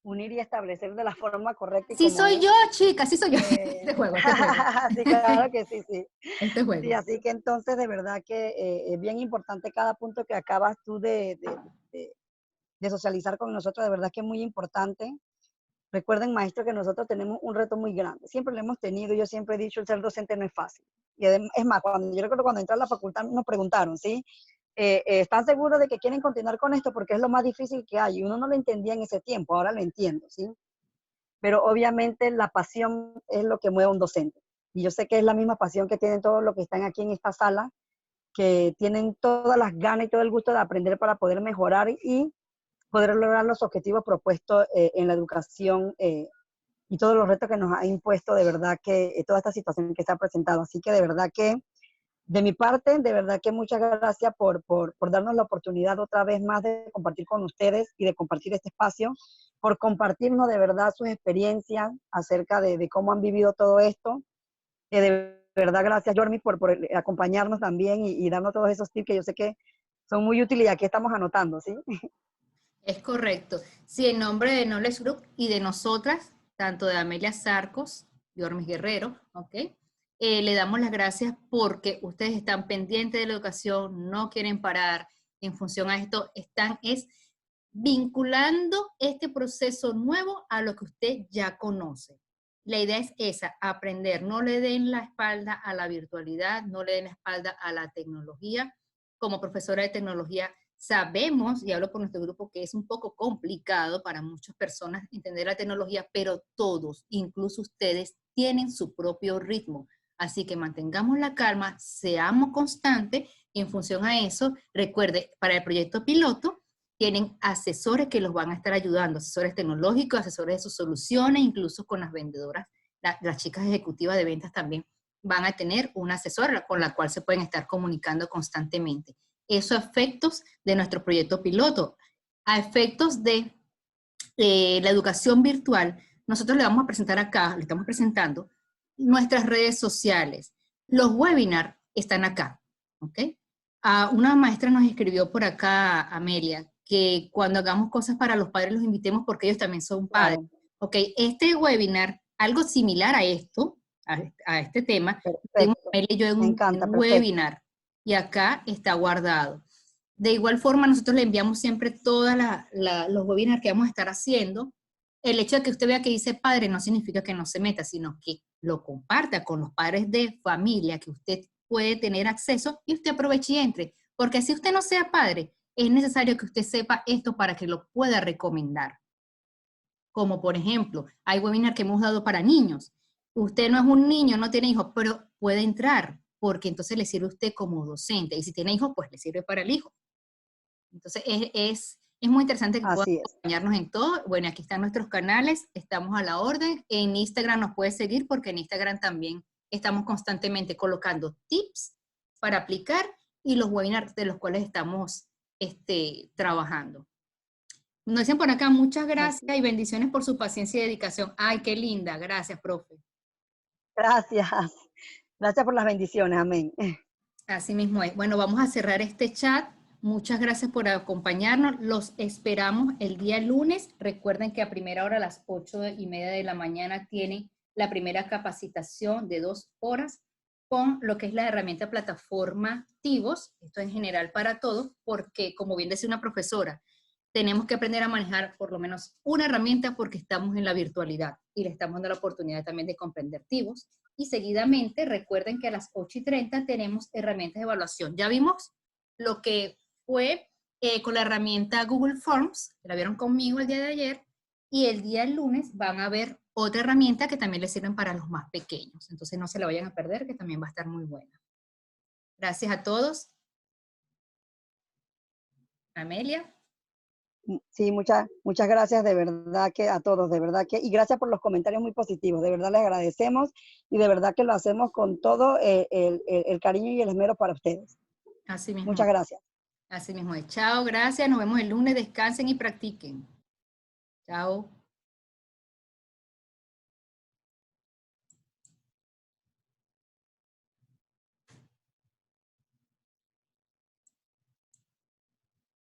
unir y establecer de la forma correcta y Sí como soy es. yo, chica, sí soy yo. Eh, Este juego, este juego, sí, claro que sí, sí. este Sí, juego. así que entonces de verdad que es bien importante cada punto que acabas tú de socializar con nosotros, de verdad que es muy importante. Recuerden, maestro, que nosotros tenemos un reto muy grande. Siempre lo hemos tenido, yo siempre he dicho, el ser docente no es fácil. Y es más, yo recuerdo cuando entré a la facultad nos preguntaron, ¿sí? ¿Están seguros de que quieren continuar con esto? Porque es lo más difícil que hay. Y uno no lo entendía en ese tiempo, ahora lo entiendo, ¿sí? Pero obviamente la pasión es lo que mueve a un docente. Y yo sé que es la misma pasión que tienen todos los que están aquí en esta sala, que tienen todas las ganas y todo el gusto de aprender para poder mejorar y poder lograr los objetivos propuestos en la educación y todos los retos que nos ha impuesto de verdad que toda esta situación que se ha presentado. Así que de verdad que de mi parte, de verdad que muchas gracias por darnos la oportunidad otra vez más de compartir con ustedes y de compartir este espacio, por compartirnos de verdad sus experiencias acerca de cómo han vivido todo esto. De verdad, gracias, Yormi, por acompañarnos también y darnos todos esos tips que yo sé que son muy útiles y aquí estamos anotando, ¿sí? Es correcto. Sí, en nombre de Knowledge Group y de nosotras, tanto de Amelia Sarcos y Ormis Guerrero, ¿ok? Le damos las gracias porque ustedes están pendientes de la educación, no quieren parar en función a esto, están vinculando este proceso nuevo a lo que usted ya conoce. La idea es esa, aprender. No le den la espalda a la virtualidad, no le den la espalda a la tecnología. Como profesora de tecnología, sabemos, y hablo por nuestro grupo, que es un poco complicado para muchas personas entender la tecnología, pero todos, incluso ustedes, tienen su propio ritmo. Así que mantengamos la calma, seamos constantes y en función a eso, recuerde, para el proyecto piloto, tienen asesores que los van a estar ayudando, asesores tecnológicos, asesores de sus soluciones, incluso con las vendedoras, las chicas ejecutivas de ventas también van a tener una asesora con la cual se pueden estar comunicando constantemente. Eso a efectos de nuestro proyecto piloto. A efectos de la educación virtual, nosotros le vamos a presentar acá, le estamos presentando nuestras redes sociales. Los webinars están acá, ¿ok? Una maestra nos escribió por acá, Amelia, que cuando hagamos cosas para los padres los invitemos porque ellos también son padres. Claro, Ok, este webinar, algo similar a esto, a este tema, dimos perfecto. Amelia y yo Me en encanta, un perfecto. webinar y acá está guardado. De igual forma, nosotros le enviamos siempre todos los webinars que vamos a estar haciendo. El hecho de que usted vea que dice padre no significa que no se meta, sino que lo comparta con los padres de familia que usted puede tener acceso y usted aproveche y entre. Porque si usted no sea padre, es necesario que usted sepa esto para que lo pueda recomendar. Como por ejemplo, hay webinars que hemos dado para niños. Usted no es un niño, no tiene hijos, pero puede entrar, porque entonces le sirve a usted como docente. Y si tiene hijos, pues le sirve para el hijo. Entonces, es muy interesante que puedan Así es. acompañarnos en todo. Bueno, aquí están nuestros canales, estamos a la orden. En Instagram nos puede seguir porque en Instagram también estamos constantemente colocando tips para aplicar y los webinars de los cuales estamos trabajando. Nos dicen por acá, muchas gracias y bendiciones por su paciencia y dedicación. Ay, qué linda. Gracias, profe. Gracias. Gracias por las bendiciones. Amén. Así mismo es. Bueno, vamos a cerrar este chat. Muchas gracias por acompañarnos. Los esperamos el día lunes. Recuerden que a primera hora, a las 8:30 de la mañana, tienen la primera capacitación de 2 horas con lo que es la herramienta plataforma Tivos. Esto en general para todos, porque como bien decía una profesora, tenemos que aprender a manejar por lo menos una herramienta porque estamos en la virtualidad y le estamos dando la oportunidad también de comprender Tivos. Y seguidamente, recuerden que a las 8:30 tenemos herramientas de evaluación. Ya vimos lo que fue con la herramienta Google Forms, que la vieron conmigo el día de ayer, y el día lunes van a ver otra herramienta que también les sirven para los más pequeños. Entonces no se la vayan a perder, que también va a estar muy buena. Gracias a todos. Amelia. Sí, muchas gracias de verdad que a todos, de verdad que, y gracias por los comentarios muy positivos, de verdad les agradecemos y de verdad que lo hacemos con todo el cariño y el esmero para ustedes. Así mismo. Muchas gracias. Así mismo es. Chao, gracias. Nos vemos el lunes. Descansen y practiquen. Chao.